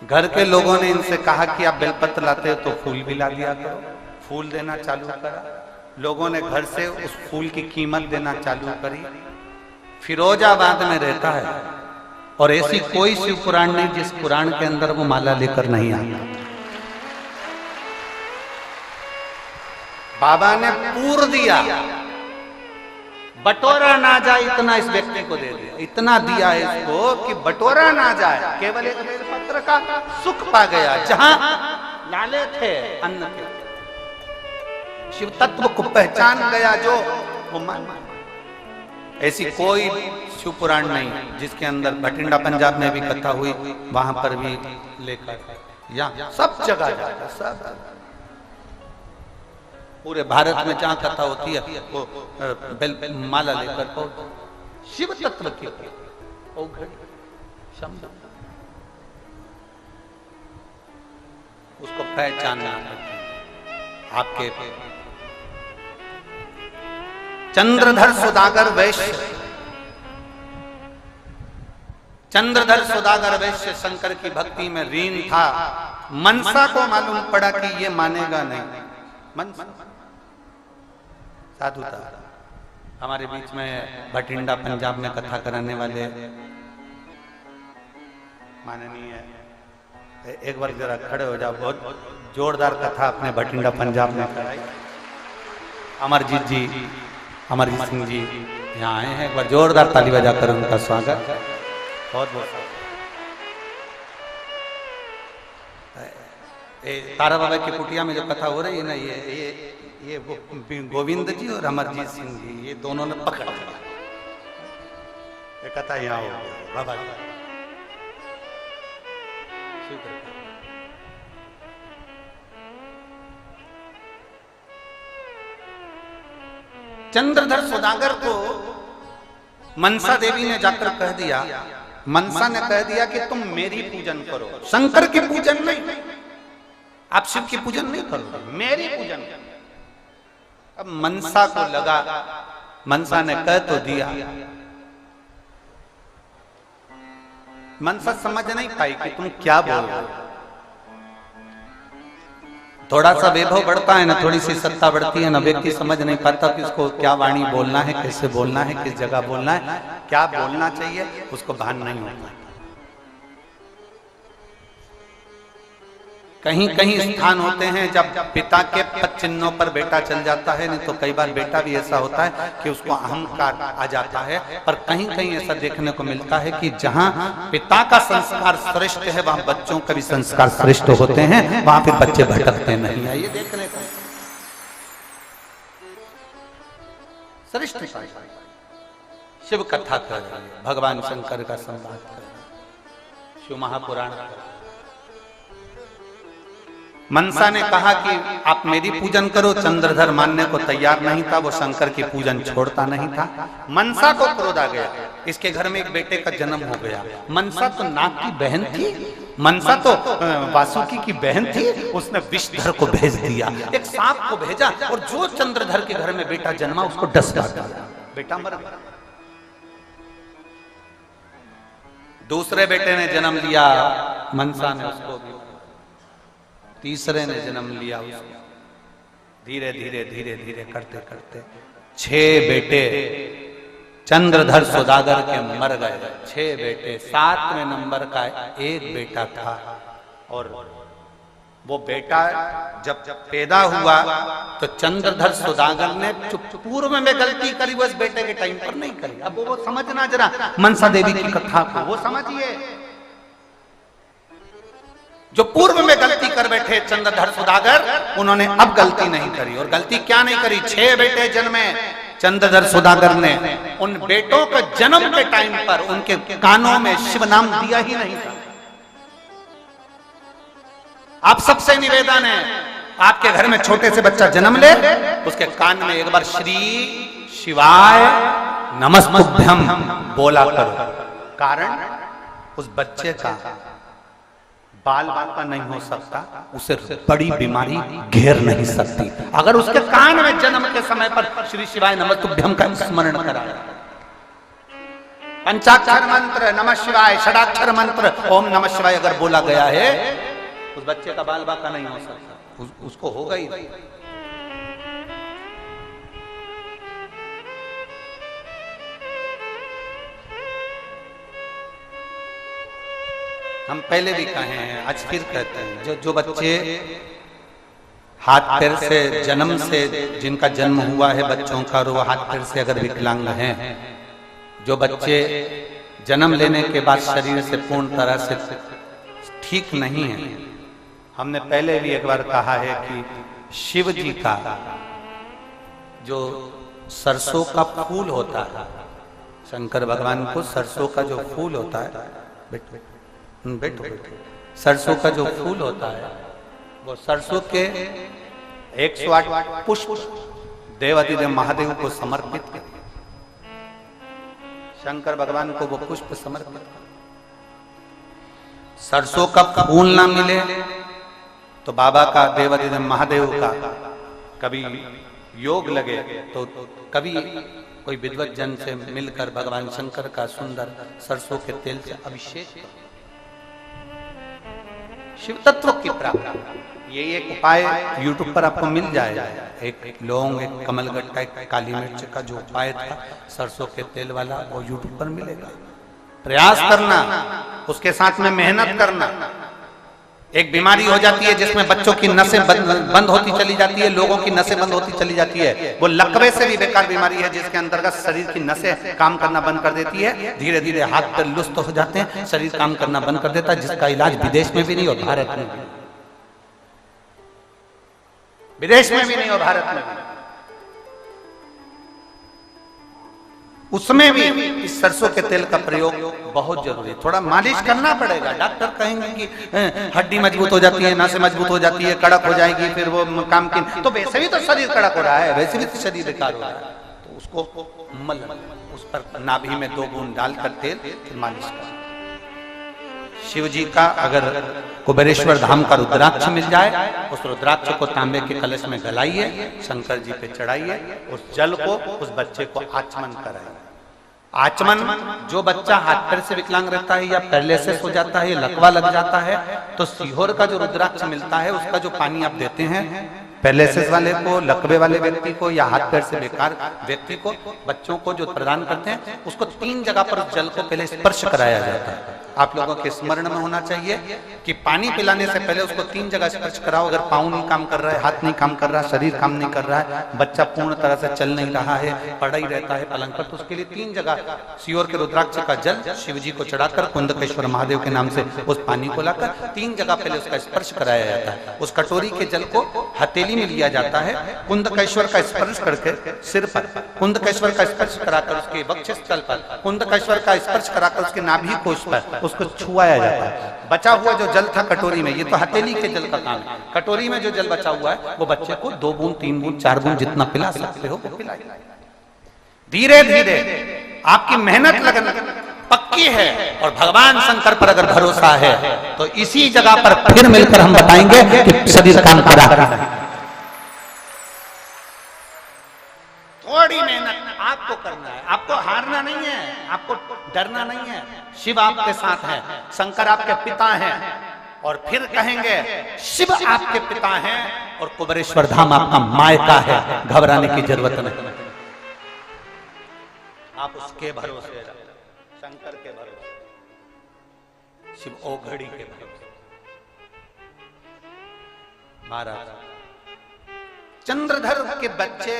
घर के लोगों ने इनसे कहा कि आप बेलपत्र लाते हो तो फूल भी ला दिया करो, फूल देना चालू करा। लोगों ने घर से उस फूल की कीमत देना चालू करी। फिरोजाबाद में रहता है, और ऐसी कोई शिव पुराण नहीं जिस पुराण के अंदर वो माला लेकर नहीं आता। बाबा ने पूर दिया, बटोरा ना जाए इतना इस व्यक्ति को दे दिया, इतना दिया है इसको कि बटोरा ना जाए, केवल एक बेलपत्र का सुख पा गया। जहां लाले थे अन्न के, शिव तत्व को पहचान गया जो, वो मान। ऐसी कोई शिव पुराण नहीं जिसके अंदर, भटिंडा पंजाब में भी कथा हुई, वहां पर भी लेकर, या सब जगह जाता, सब पूरे भारत में जहां कथा होती है वो माला लेकर पहुंच शिव तत्व की उसको पहचानना आपके चंद्रधर सुदागर वैश्य, चंद्रधर सुदागर वैश्य शंकर की भक्ति में लीन था। मनसा को मालूम पड़ा कि ये मानेगा नहीं, मनसा साधु था। हमारे बीच में भटिंडा पंजाब में कथा कराने वाले माननीय, एक बार जरा खड़े हो जाओ, बहुत जोरदार कथा अपने भटिंडा पंजाब में कराई। अमरजीत जी, अमरजीत सिंह जी यहाँ आए हैं, एक बार जोरदार ताली बजाकर उनका स्वागत। बहुत बहुत तारा बाबा की कुटिया में जो कथा हो रही है ना, ये वो गोविंद जी और अमरजीत सिंह जी, ये दोनों ने पकड़ लिया। ये कथा यहाँ हो बाबा जी चंद्रधर सुदागर को मनसा देवी ने जाकर कह दिया, मनसा ने कह दिया कि तुम मेरी पूजन करो, शंकर की पूजन नहीं, आप शिव की पूजन नहीं करो, मेरी पूजन करो। अब मनसा को लगा, मनसा ने कह तो दिया, मनसा समझ नहीं पाई कि तुम क्या बोल रहे हो। थोड़ा सा वैभव बढ़ता है ना, थोड़ी सी सत्ता बढ़ती है ना, व्यक्ति समझ नहीं पाता कि उसको क्या वाणी बोलना है, कैसे बोलना है, किस जगह बोलना है, क्या बोलना चाहिए, उसको भान नहीं होता। कहीं कहीं स्थान होते हैं जब पिता के पद चिन्हों पर बेटा चल जाता है, नहीं तो कई बार बेटा भी ऐसा होता है कि उसको अहंकार आ जाता है। पर कहीं कहीं ऐसा देखने को मिलता है कि जहां पिता का संस्कार श्रेष्ठ है वहां बच्चों का भी संस्कार श्रेष्ठ होते हैं, वहां फिर बच्चे भटकते नहीं है। ये देखने को श्रेष्ठ शिव कथा कर, भगवान शंकर का संवाद कर, शिव महापुराण। मनसा ने कहा कि आप मेरी पूजन करो, चंद्रधर मानने को तैयार नहीं था, वो शंकर की पूजन छोड़ता नहीं था। मनसा को क्रोध आ गया, इसके घर में एक बेटे का जन्म हो गया। मनसा तो नाग की बहन थी, मनसा तो वासुकी की बहन थी, उसने विषधर को भेज दिया, एक सांप को भेजा, और जो चंद्रधर के घर में बेटा जन्मा उसको डस दिया, बेटा मर गया। दूसरे बेटे ने जन्म लिया, मनसा ने उसको, तीसरे ने जन्म लिया उसको। धीरे धीरे धीरे धीरे करते करते 6 बेटे चंद्रधर सौदागर के मर गए। 6 बेटे, 7वें नंबर का एक बेटा था, और वो बेटा जब पैदा हुआ तो चंद्रधर सौदागर ने पूर्व में गलती करी, वो इस बेटे के टाइम पर नहीं करी। अब वो समझना जरा मनसा देवी की कथा को, वो समझिए। जो पूर्व में गलती कर बैठे चंद्रधर सौदागर, उन्होंने अब गलती नहीं करी। और गलती क्या नहीं करी? 6 बेटे जन्मे चंद्रधर सौदागर ने, उन बेटों के जन्म के टाइम पर उनके कानों में शिव नाम दिया ही नहीं था। आप सबसे निवेदन है, आपके घर में छोटे से बच्चा जन्म ले, उसके कान में एक बार श्री शिवाय नमस्तुभ्यं बोला करो। कारण उस बच्चे का बाल बाका नहीं हो सकता, उसे बड़ी बीमारी घेर नहीं सकती अगर उसके कान में जन्म के समय पर श्री शिवाय नमस्तुभ्यं का स्मरण करा। पंचाक्षर मंत्र नमः शिवाय, षडाक्षर मंत्र ओम नमः शिवाय अगर बोला गया है, उस बच्चे का बाल बाका नहीं हो सकता, उसको होगा ही। हम पहले भी कहे हैं, आज फिर कहते हैं, जो बच्चे हाथ पैर से जन्म से, जिनका जन्म हुआ है बच्चों का, और वो हाथ पैर से अगर विकलांग हैं, जो बच्चे जन्म लेने के बाद शरीर से पूर्ण तरह से ठीक नहीं है, हमने पहले भी एक बार कहा है कि शिव जी का जो सरसों का फूल होता है, शंकर भगवान को सरसों का जो फूल होता है, बैठो सरसों का जो फूल होता है, वो सरसों के 108 पुष्प देवाधिदेव महादेव को समर्पित करते, शंकर भगवान को वो पुष्प समर्पित करते। सरसों का फूल ना मिले तो बाबा का, देवाधिदेव महादेव का कभी योग लगे तो कभी कोई विद्वत जन से मिलकर भगवान शंकर का सुंदर सरसों के तेल से अभिषेक करो, शिव तत्व की प्राप्ति। ये एक उपाय YouTube पर आपको मिल जाएगा, एक लौंग, एक कमलगट्टा, एक काली मिर्च का जो उपाय था सरसों के तेल वाला, वो YouTube पर मिलेगा। प्रयास करना, उसके साथ में मेहनत करना। एक बीमारी हो जाती है जिसमें बच्चों की नसें बंद होती चली जाती है, लोगों की नसें बंद होती चली जाती है, वो लकवे से भी बेकार बीमारी है, जिसके अंतर्गत शरीर की नसें काम करना बंद कर देती है, धीरे धीरे हाथ पैर लुस्त हो जाते हैं, शरीर काम करना बंद कर देता है, जिसका इलाज विदेश में भी नहीं और भारत में भी, विदेश में भी नहीं और भारत में भी। उसमें भी इस सरसों के तेल का प्रयोग बहुत जरूरी है। थोड़ा मालिश करना पड़ेगा, डॉक्टर कहेंगे कि हड्डी मजबूत हो जाती है, नसें मजबूत हो जाती है, कड़क हो जाएगी, फिर वो काम की, तो वैसे भी तो शरीर कड़क हो रहा है, वैसे भी तो शरीर बेकार हो रहा है, तो उसको मल, उस पर नाभि में 2 बूंद डालकर तेल फिर मालिश कर। शिव जी का अगर कुबेरेश्वर धाम का रुद्राक्ष मिल जाए, उस रुद्राक्ष को तांबे के कलश में गलाइए, शंकर जी पे चढ़ाइए, उस जल को उस बच्चे को आचमन कराइए। आचमन, जो बच्चा हाथ पैर से विकलांग रहता है या पैरालिसिस हो जाता है, लकवा लग जाता है, तो सीहोर का जो रुद्राक्ष मिलता है, उसका जो पानी आप देते हैं पैरालिसिस वाले को, लकवे वाले व्यक्ति को या हाथ पैर से बेकार व्यक्ति को, बच्चों को जो प्रदान करते हैं, उसको 3 जगह पर जल को पहले स्पर्श कराया जाता है। आप लोगों के स्मरण में होना चाहिए कि पानी पिलाने से पहले उसको 3 जगह स्पर्श कराओ। अगर पाँव नहीं काम कर रहा है, हाथ नहीं काम कर रहा है, शरीर काम नहीं कर रहा है, बच्चा पूर्ण तरह से चल नहीं रहा है, पड़ा ही रहता है पलंग पर, तो उसके लिए 3 जगह सियोर के रुद्राक्ष का जल शिव जी को चढ़ाकर कुंदकेश्वर महादेव के नाम से उस पानी को लाकर 3 जगह पहले उसका स्पर्श कराया जाता है। उस कटोरी के जल को हथेली में लिया जाता है, कुंदकेश्वर का स्पर्श करके सिर पर, कुंदकेश्वर का स्पर्श कराकर उसके वक्षस्थल पर, कुंदकेश्वर का स्पर्श कराकर उसके नाभि कोश पर उसको छुआया जाता है। बचा हुआ जो जल था कटोरी में, ये तो हथेली के जल का काम है, कटोरी में जो जल बचा हुआ है वो बच्चे को 2 बूंद 3 बूंद 4 बूंद जितना पिला सकते हो वो पिलाइए। धीरे धीरे आपकी मेहनत लगन पक्की है और भगवान शंकर पर अगर भरोसा है तो इसी जगह पर फिर मिलकर हम बताएंगे कि शरीर काम करा रहा है। थोड़ी मेहनत आपको करना है, आपको हारना नहीं है, आपको डरना नहीं है। शिव आपके साथ है, शंकर आपके पिता हैं और फिर कहेंगे शिव आपके पिता हैं और कुबेरेश्वर धाम आपका मायका है, घबराने की जरूरत नहीं। आप उसके भरोसे, शंकर के भरोसे, शिव ओघड़ी के भरोसे। महाराज चंद्रधर के बच्चे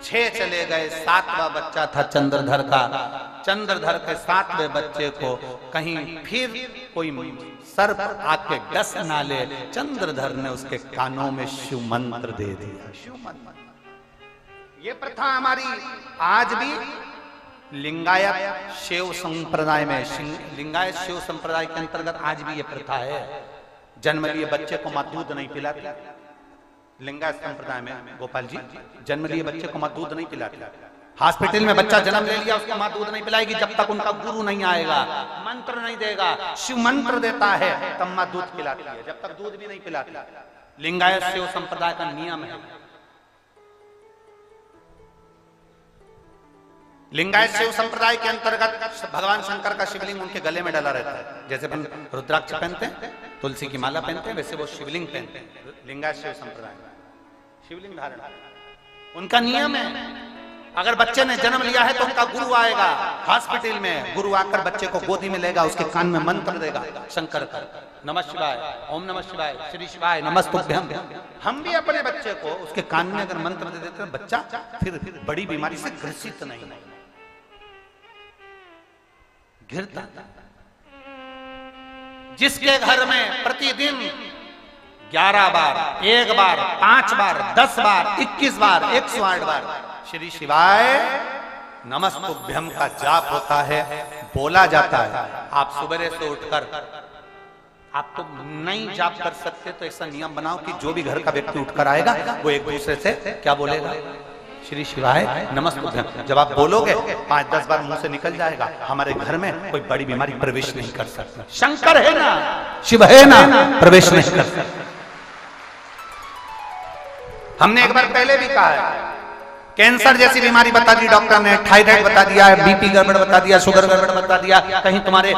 6 चले गए, 7वां बच्चा था चंद्रधर का। चंद्रधर के 7वें बच्चे को कहीं फिर कोई सर्प आके डस ना ले, चंद्रधर ने उसके कानों में शिव मंत्र दे दिया। शिव मंत्र, ये प्रथा हमारी आज भी लिंगायत शिव संप्रदाय में, लिंगायत शिव संप्रदाय के अंतर्गत आज भी ये प्रथा है। जन्म लिए बच्चे को मां दूध नहीं पिलाती। लिंगायत संप्रदाय में गोपाल जी जन्म लिए बच्चे को मां दूध नहीं पिलाती। हॉस्पिटल में बच्चा जन्म ले लिया, उसको मां दूध नहीं पिलाएगी जब तक उनका गुरु नहीं आएगा, मंत्र नहीं देगा। शिव मंत्र देता है तब मां दूध पिलाती है, जब तक दूध भी नहीं पिलाती। लिंगायत शिव संप्रदाय का नियम है। लिंगायत शिव संप्रदाय के अंतर्गत भगवान शंकर का शिवलिंग उनके गले में डाला रहता है। जैसे अपन रुद्राक्ष पहनते हैं, तुलसी की माला पहनते हैं, वैसे वो शिवलिंग पहनते हैं। लिंगायत शिव संप्रदाय शिवलिंग धारण उनका नियम है। अगर बच्चे ने जन्म लिया है तो उनका गुरु आएगा हॉस्पिटल में, गुरु आकर बच्चे को गोदी में लेगा, उसके कान में मंत्र देगा शंकर का, नमः शिवाय, ओम नमः शिवाय, श्री शिवाय नमस्तुभ्यम। हम भी अपने बच्चे को उसके कान में अगर मंत्र दे देते हैं, बच्चा फिर बड़ी बीमारी से ग्रसित नहीं घिरता। जिसके घर में प्रतिदिन 11 बार, 1 बार, 5 बार, 10 बार, 21 बार, 108 बार श्री शिवाय नमस्तुभ्यम का जाप होता है, बोला जाता है, आप सुबह से उठकर, आप तो नहीं जाप कर सकते तो ऐसा नियम बनाओ कि जो भी घर का व्यक्ति उठकर आएगा वो एक दूसरे से क्या बोलेगा, श्री शिवाय नमस्तुभ्यम। जब आप बोलोगे 5-10 बार मुंह से निकल जाएगा, हमारे घर में कोई बड़ी बीमारी प्रवेश नहीं कर सकती। शंकर है ना, शिव है ना, प्रवेश नहीं कर सकता। हमने एक बार पहले भी कहा है, कैंसर जैसी बीमारी बता दी डॉक्टर ने, थायराइड बता दिया, बीपी गड़बड़ बता दिया, शुगर गड़बड़ बता दिया, कहीं तुम्हारे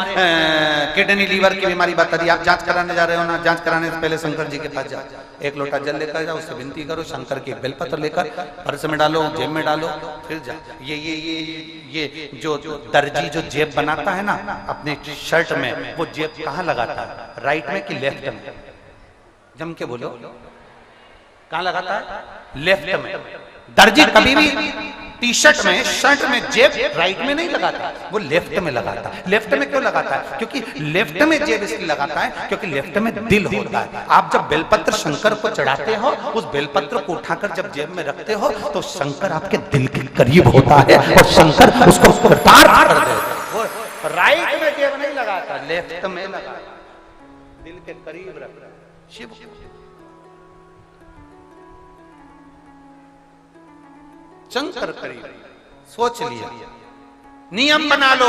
किडनी लीवर की बीमारी बता दी। आप जांच कराने जा रहे हो ना, जांच कराने से पहले शंकर जी के पास जाओ, 1 लोटा जल लेकर जाओ, उससे विनती करो, शंकर की बेलपत्र लेकर पर्स में डालो, जेब में डालो, फिर जाओ। ये जो दर्जी जो जेब बनाता है ना अपने शर्ट में, वो जेब कहाँ लगाता है, राइट में कि लेफ्ट में? जम के बोलो, कहाँ लगाता है? लेफ्ट में। दर्जी कभी भी टी शर्ट में, शर्ट में जेब राइट में नहीं लगाता, वो लेफ्ट में लगाता है। लेफ्ट में क्यों लगाता है? क्योंकि लेफ्ट में जेब इसलिए लगाता है क्योंकि लेफ्ट में दिल होता है। आप जब बेलपत्र शंकर को चढ़ाते हो, उस बेलपत्र को उठाकर जब जेब में रखते हो तो शंकर आपके दिल के करीब होता है और शंकर उसको पार कर देता है। राइट में जेब नहीं लगाता, लेफ्ट में लगाता, दिल के करीब रखता है। शिव शंकर करीब, सोच लिया, नियम बना लो,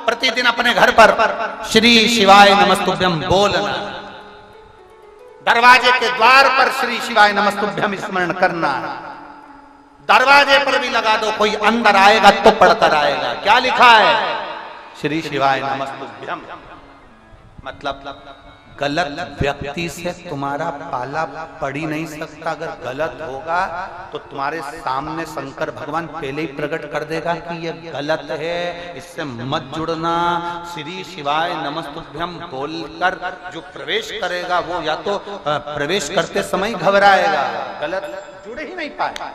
प्रतिदिन अपने घर पर श्री शिवाय नमस्तुभ्यम बोलना, दरवाजे के द्वार पर श्री शिवाय नमस्तुभ्यम स्मरण करना, दरवाजे पर भी लगा दो, कोई अंदर आएगा तो पढ़कर आएगा। क्या लिखा है? श्री शिवाय नमस्तुभ्यम। मतलब गलत व्यक्ति से तुम्हारा पाला पड़ ही नहीं सकता। अगर गलत होगा तो तुम्हारे सामने शंकर भगवान पहले ही प्रकट कर देगा कि ये गलत है, इससे मत जुड़ना। श्री शिवाय नमस्तुभ्यम बोलकर जो प्रवेश करेगा वो या तो प्रवेश करते समय घबराएगा, गलत जुड़ ही नहीं पाएगा।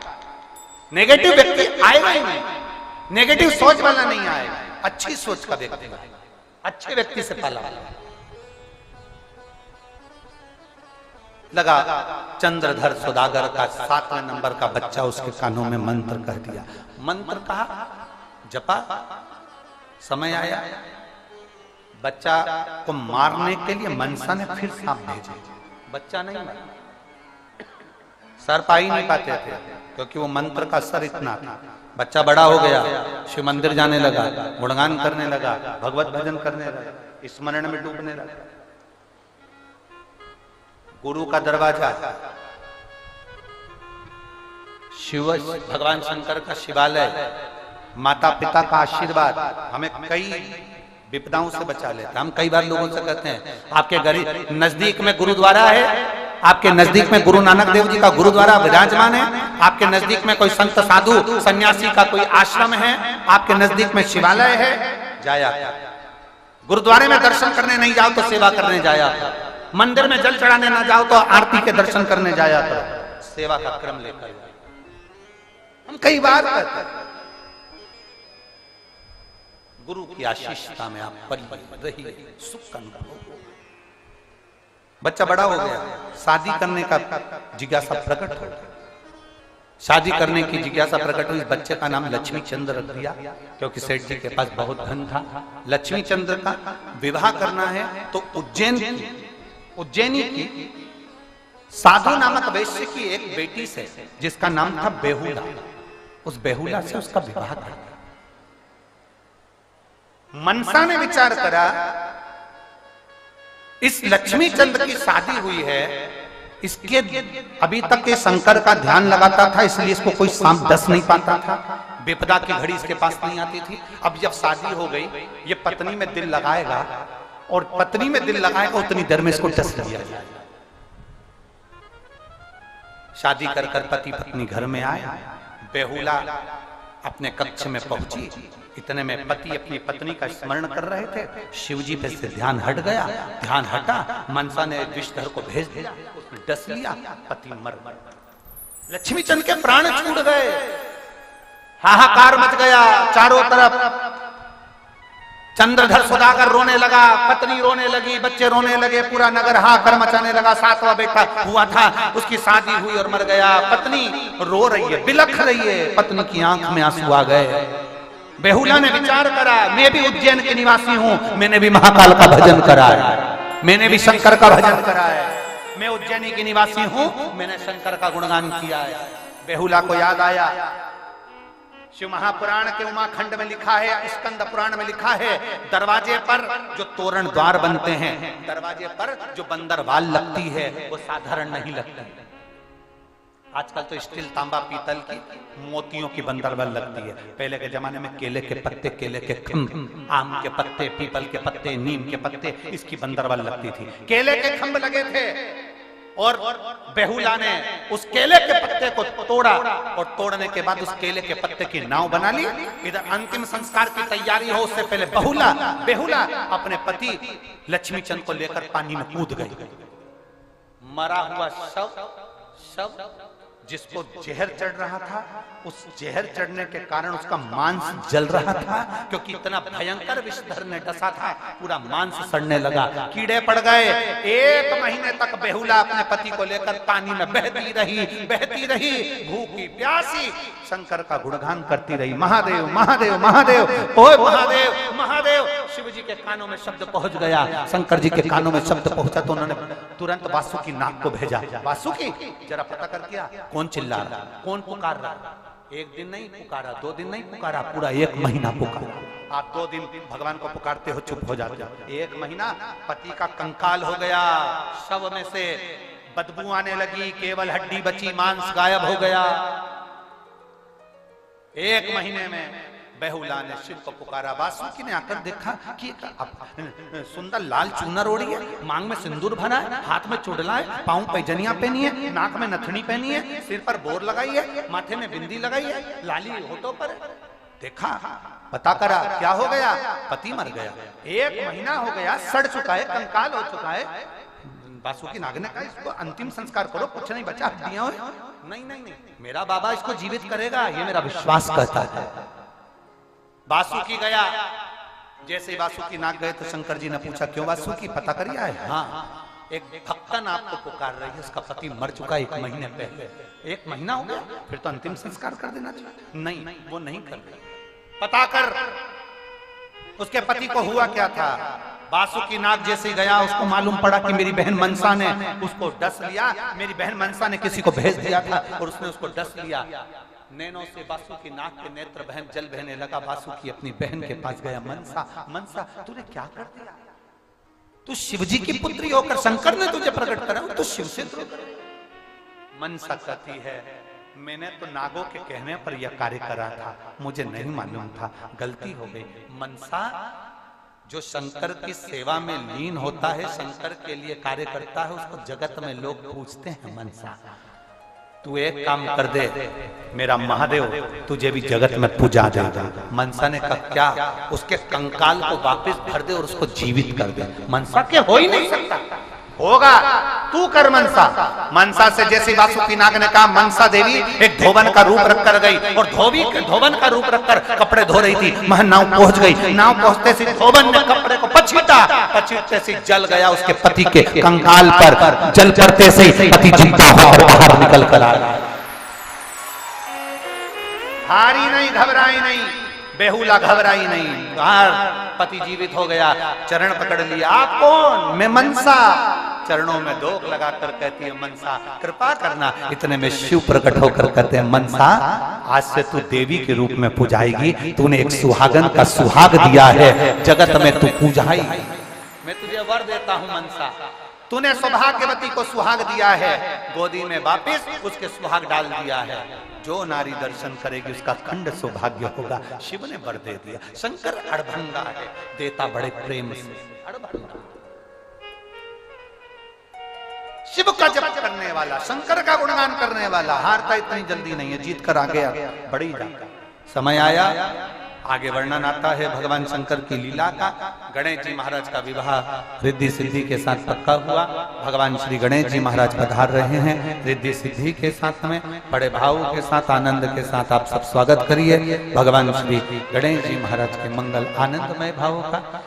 नेगेटिव व्यक्ति आएगा ही नहीं, नेगेटिव सोच वाला नहीं आएगा, अच्छी सोच का व्यक्ति आएगा, अच्छे व्यक्ति से पाला लगा। चंद्रधर सौदागर का 7वें नंबर का बच्चा उसके कानों में मंत्र कह दिया। मंत्र कहा, जपा, समय आया, बच्चा को मारने के लिए मनसा ने फिर सांप भेजे। बच्चा नहीं मरा, सर पा ही नहीं पाते थे क्योंकि वो मंत्र का असर इतना था। बच्चा बड़ा हो गया, शिव मंदिर जाने लगा, गुणगान करने लगा, भगवत भजन करने लगा, स्मरण में डूबने लगा। गुरु का दरवाजा, शिव भगवान शंकर का शिवालय, माता पिता का आशीर्वाद हमें कई विपदाओं से बचा लेता। हम कई बार लोगों से कहते हैं आपके गरीब नजदीक में गुरुद्वारा है, आपके नजदीक में गुरु नानक देव जी का गुरुद्वारा विराजमान है, आपके नजदीक में कोई संत साधु सन्यासी का कोई आश्रम है, आपके नजदीक में शिवालय है, जाया। गुरुद्वारे में दर्शन करने नहीं जाओ तो सेवा करने जाया, मंदिर में जल चढ़ाने ना जाओ तो आरती के दर्शन करने जाया, तो सेवा का क्रम लेकर। हम कई बार कहते हैं गुरु की आशीषता में आप पली रहिए, सुख का अनुभव हो। बच्चा बड़ा हो गया, शादी करने का जिज्ञासा प्रकट हो, शादी करने की जिज्ञासा प्रकट हुई। बच्चे का नाम लक्ष्मी चंद्र रख दिया क्योंकि सेठ जी के पास बहुत धन था। लक्ष्मी चंद्र का विवाह करना है तो उज्जैनी की साधु नामक वैश्य की एक बेटी से जिसका नाम था बेहुला, उस बेहुला से उसका विवाह कर। मनसा ने विचार करा इस लक्ष्मी चंद्र की शादी हुई है, इसके अभी तक ये शंकर का ध्यान लगाता था इसलिए इसको कोई सांप डस नहीं पाता था, विपदा की घड़ी इसके पास नहीं आती थी। अब जब शादी हो गई, ये पत्नी में दिल लगाएगा और पत्नी में दिल लगाएगा उतनी देर में इसको डस लिया जाएगा। शादी कर कर पति पत्नी घर में आए, बेहुला अपने कक्ष में पहुंची। इतने में पति अपनी पत्नी का स्मरण कर रहे थे, शिवजी पे से ध्यान हट गया, ध्यान हटा, मनसा ने विषधर को भेज दिया, उसने डस लिया, पति मर गया। लक्ष्मी चंद के प्राण छूट गए, हाहाकार मच गया चारों तरफ। चंद्रधर सौदागर रोने लगा, पत्नी रोने लगी, बच्चे रोने लगे, पूरा नगर हाहाकार मचाने लगा। 7वां बेटा हुआ था, उसकी शादी हुई और मर गया। पत्नी रो रही है, बिलख रही है, पत्नी की आंख में आंसू आ गए। बेहुला ने विचार करा, मैं भी उज्जैन के निवासी हूं, मैंने भी महाकाल का भजन करा है, मैंने भी शंकर का भजन करा है, मैं उज्जैनी की निवासी हूं, मैंने शंकर का गुणगान किया है। बेहुला को याद आया, शिव महापुराण के उमाखंड में लिखा है, स्कंद पुराण में लिखा है, दरवाजे पर जो तोरण द्वार बनते हैं, दरवाजे पर जो बंदरवाल लगती है वो साधारण नहीं लगती। आजकल तो स्टील, तांबा, पीतल की मोतियों की बंदरवाल लगती है। पहले के जमाने में केले के पत्ते, केले के खंभ, आम के पत्ते, पीपल के पत्ते, नीम के पत्ते, इसकी बंदरवाल लगती थी। केले के खंभ लगे थे और बेहुला ने उस केले के पत्ते को तोड़ा और तोड़ने के बाद उस केले के पत्ते की नाव बना ली। इधर अंतिम संस्कार की तैयारी हो उससे पहले बेहुला अपने पति लक्ष्मी चंद को लेकर पानी में कूद गई। मरा हुआ शव जिसको जहर चढ़ रहा था, उस जहर चढ़ने के कारण उसका मांस जल रहा था क्योंकि इतना भयंकर विषधर ने डसा था, पूरा मांस सड़ने लगा, कीड़े पड़ गए। 1 महीने तक बेहुला अपने पति को लेकर पानी में बहती रही, भूखी प्यासी शंकर का गुणगान करती रही। महादेव महादेव महादेव, ओए महादेव महादेव। शिव जी के कानों में शब्द पहुंच गया, शंकर जी के कानों में शब्द पहुंचा तो उन्होंने तुरंत वासुकी नाग को भेजा। वासुकी जरा पता कर किया कौन चिल्ला रहा, कौन पुकार रहा। 1 दिन नहीं पुकारा, 2 दिन नहीं पुकारा, पूरा 1 महीना पुकारा। आप 2 दिन भगवान को पुकारते हो, चुप हो जाते हो। 1 महीना पति का कंकाल हो गया, शव में से बदबू आने लगी, केवल हड्डी बची, मांस गायब हो गया। 1 महीने में बेहुला ने शिव को पुकारा। वासुकी ने आकर देखा कि एक सुंदर लाल चूनर ओढ़ी है, मांग में सिंदूर भरा है, हाथ में चुड़ला है, पांव पैजनिया पहनी है, नाक में नथनी पहनी है, सिर पर बोर लगाई है, माथे में बिंदी लगाई है, लाली होठों पर। देखा, पता करा, क्या हो गया? पति मर गया, 1 महीना हो गया, सड़ चुका है, कंकाल हो चुका है। वासुकी नाग ने कहा इसको अंतिम संस्कार करो, कुछ नहीं बचा, हड्डियां हो। नहीं नहीं नहीं, मेरा बाबा इसको जीवित करेगा, ये मेरा विश्वास कहता है। वासुकी गया, जैसे वासुकी नाग गए तो शंकर जी ने पूछा क्यों वासुकी, पता करिया है? हाँ, एक भक्तन आपको पुकार रही है, उसका पति मर चुका 1 महीने पहले। 1 महीना हो गया, फिर तो अंतिम संस्कार कर देना चाहिए। नहीं, वो नहीं कर रही। पता कर उसके पति को हुआ क्या था। वासुकी नाग जैसे ही गया, उसको मालूम पड़ा कि मेरी बहन मनसा ने उसको डस लिया, मेरी बहन मनसा ने किसी को भेज दिया था और उसने उसको डस लिया। नैनों से वासुकी नाग के नेत्र बहन जल बहने लगा। वासुकी अपनी बहन के पास गया, मनसा मनसा तूने क्या कर दिया? तू शिवजी की पुत्री होकर शंकर ने तुझे प्रकट करा, तो शिव से मनसा कहती है मैंने तो नागों के कहने पर यह कार्य करा था, मुझे नहीं मालूम था, गलती हो गई। मनसा जो शंकर की सेवा में लीन होता है, शंकर के लिए कार्य करता है, उसको जगत में लोग पूछते हैं मनसा तू एक काम कर दे, मेरा महादेव तुझे भी जगत में पूजा देगा। मनसा ने कहा क्या? उसके कंकाल को वापस भर दे और उसको जीवित कर दे। मनसा के हो ही नहीं सकता, होगा तू कर मनसा। मनसा से जैसे वासुकी नाग ने कहा, मनसा देवी एक धोबन का रूप रखकर गई और धोबन का रूप रखकर कपड़े धो रही थी। वहां नाव पहुंच गई, नाव पहुंचते से धोबन ने कपड़े को पछीटते से जल गया उसके पति के कंकाल पर। जल पड़ते से पति जिंदा होकर बाहर निकल कर आ गया। हारी नहीं, घबराई नहीं, बेहुला घबराई नहीं, पति जीवित हो गया। चरण पकड़ लिया, आप कौन? मैं मनसा। चरणों में धोख लगाकर कहती है मनसा कृपा करना। इतने में शिव प्रकट होकर कहते हैं मनसा आज से तू देवी के रूप में पूजाएगी, तूने एक सुहागन का सुहाग दिया है, जगत में तू पूजाई। मैं तुझे वर देता हूं मनसा, तूने सौभाग्यवती को सुहाग दिया है, गोदी में वापिस उसके सुहाग डाल दिया है। जो नारी दर्शन करेगी उसका अखंड सौभाग्य होगा। शिव ने वर दे दिया। शंकर अड़भंगा है, देता बड़े प्रेम से। अड़भंगा शिव का जप करने वाला, शंकर का गुणगान करने वाला हारता इतनी जल्दी नहीं है, जीत कर आगे बढ़ी जाता। समय आया, आगे वर्णन आता है भगवान शंकर की लीला का। गणेश जी महाराज का विवाह रिद्धि सिद्धि के साथ पक्का हुआ। भगवान श्री गणेश जी महाराज पधार रहे हैं रिद्धि सिद्धि के साथ में, बड़े भाव के साथ, आनंद के साथ आप सब स्वागत करिए भगवान श्री गणेश जी महाराज के मंगल आनंदमय भावों का।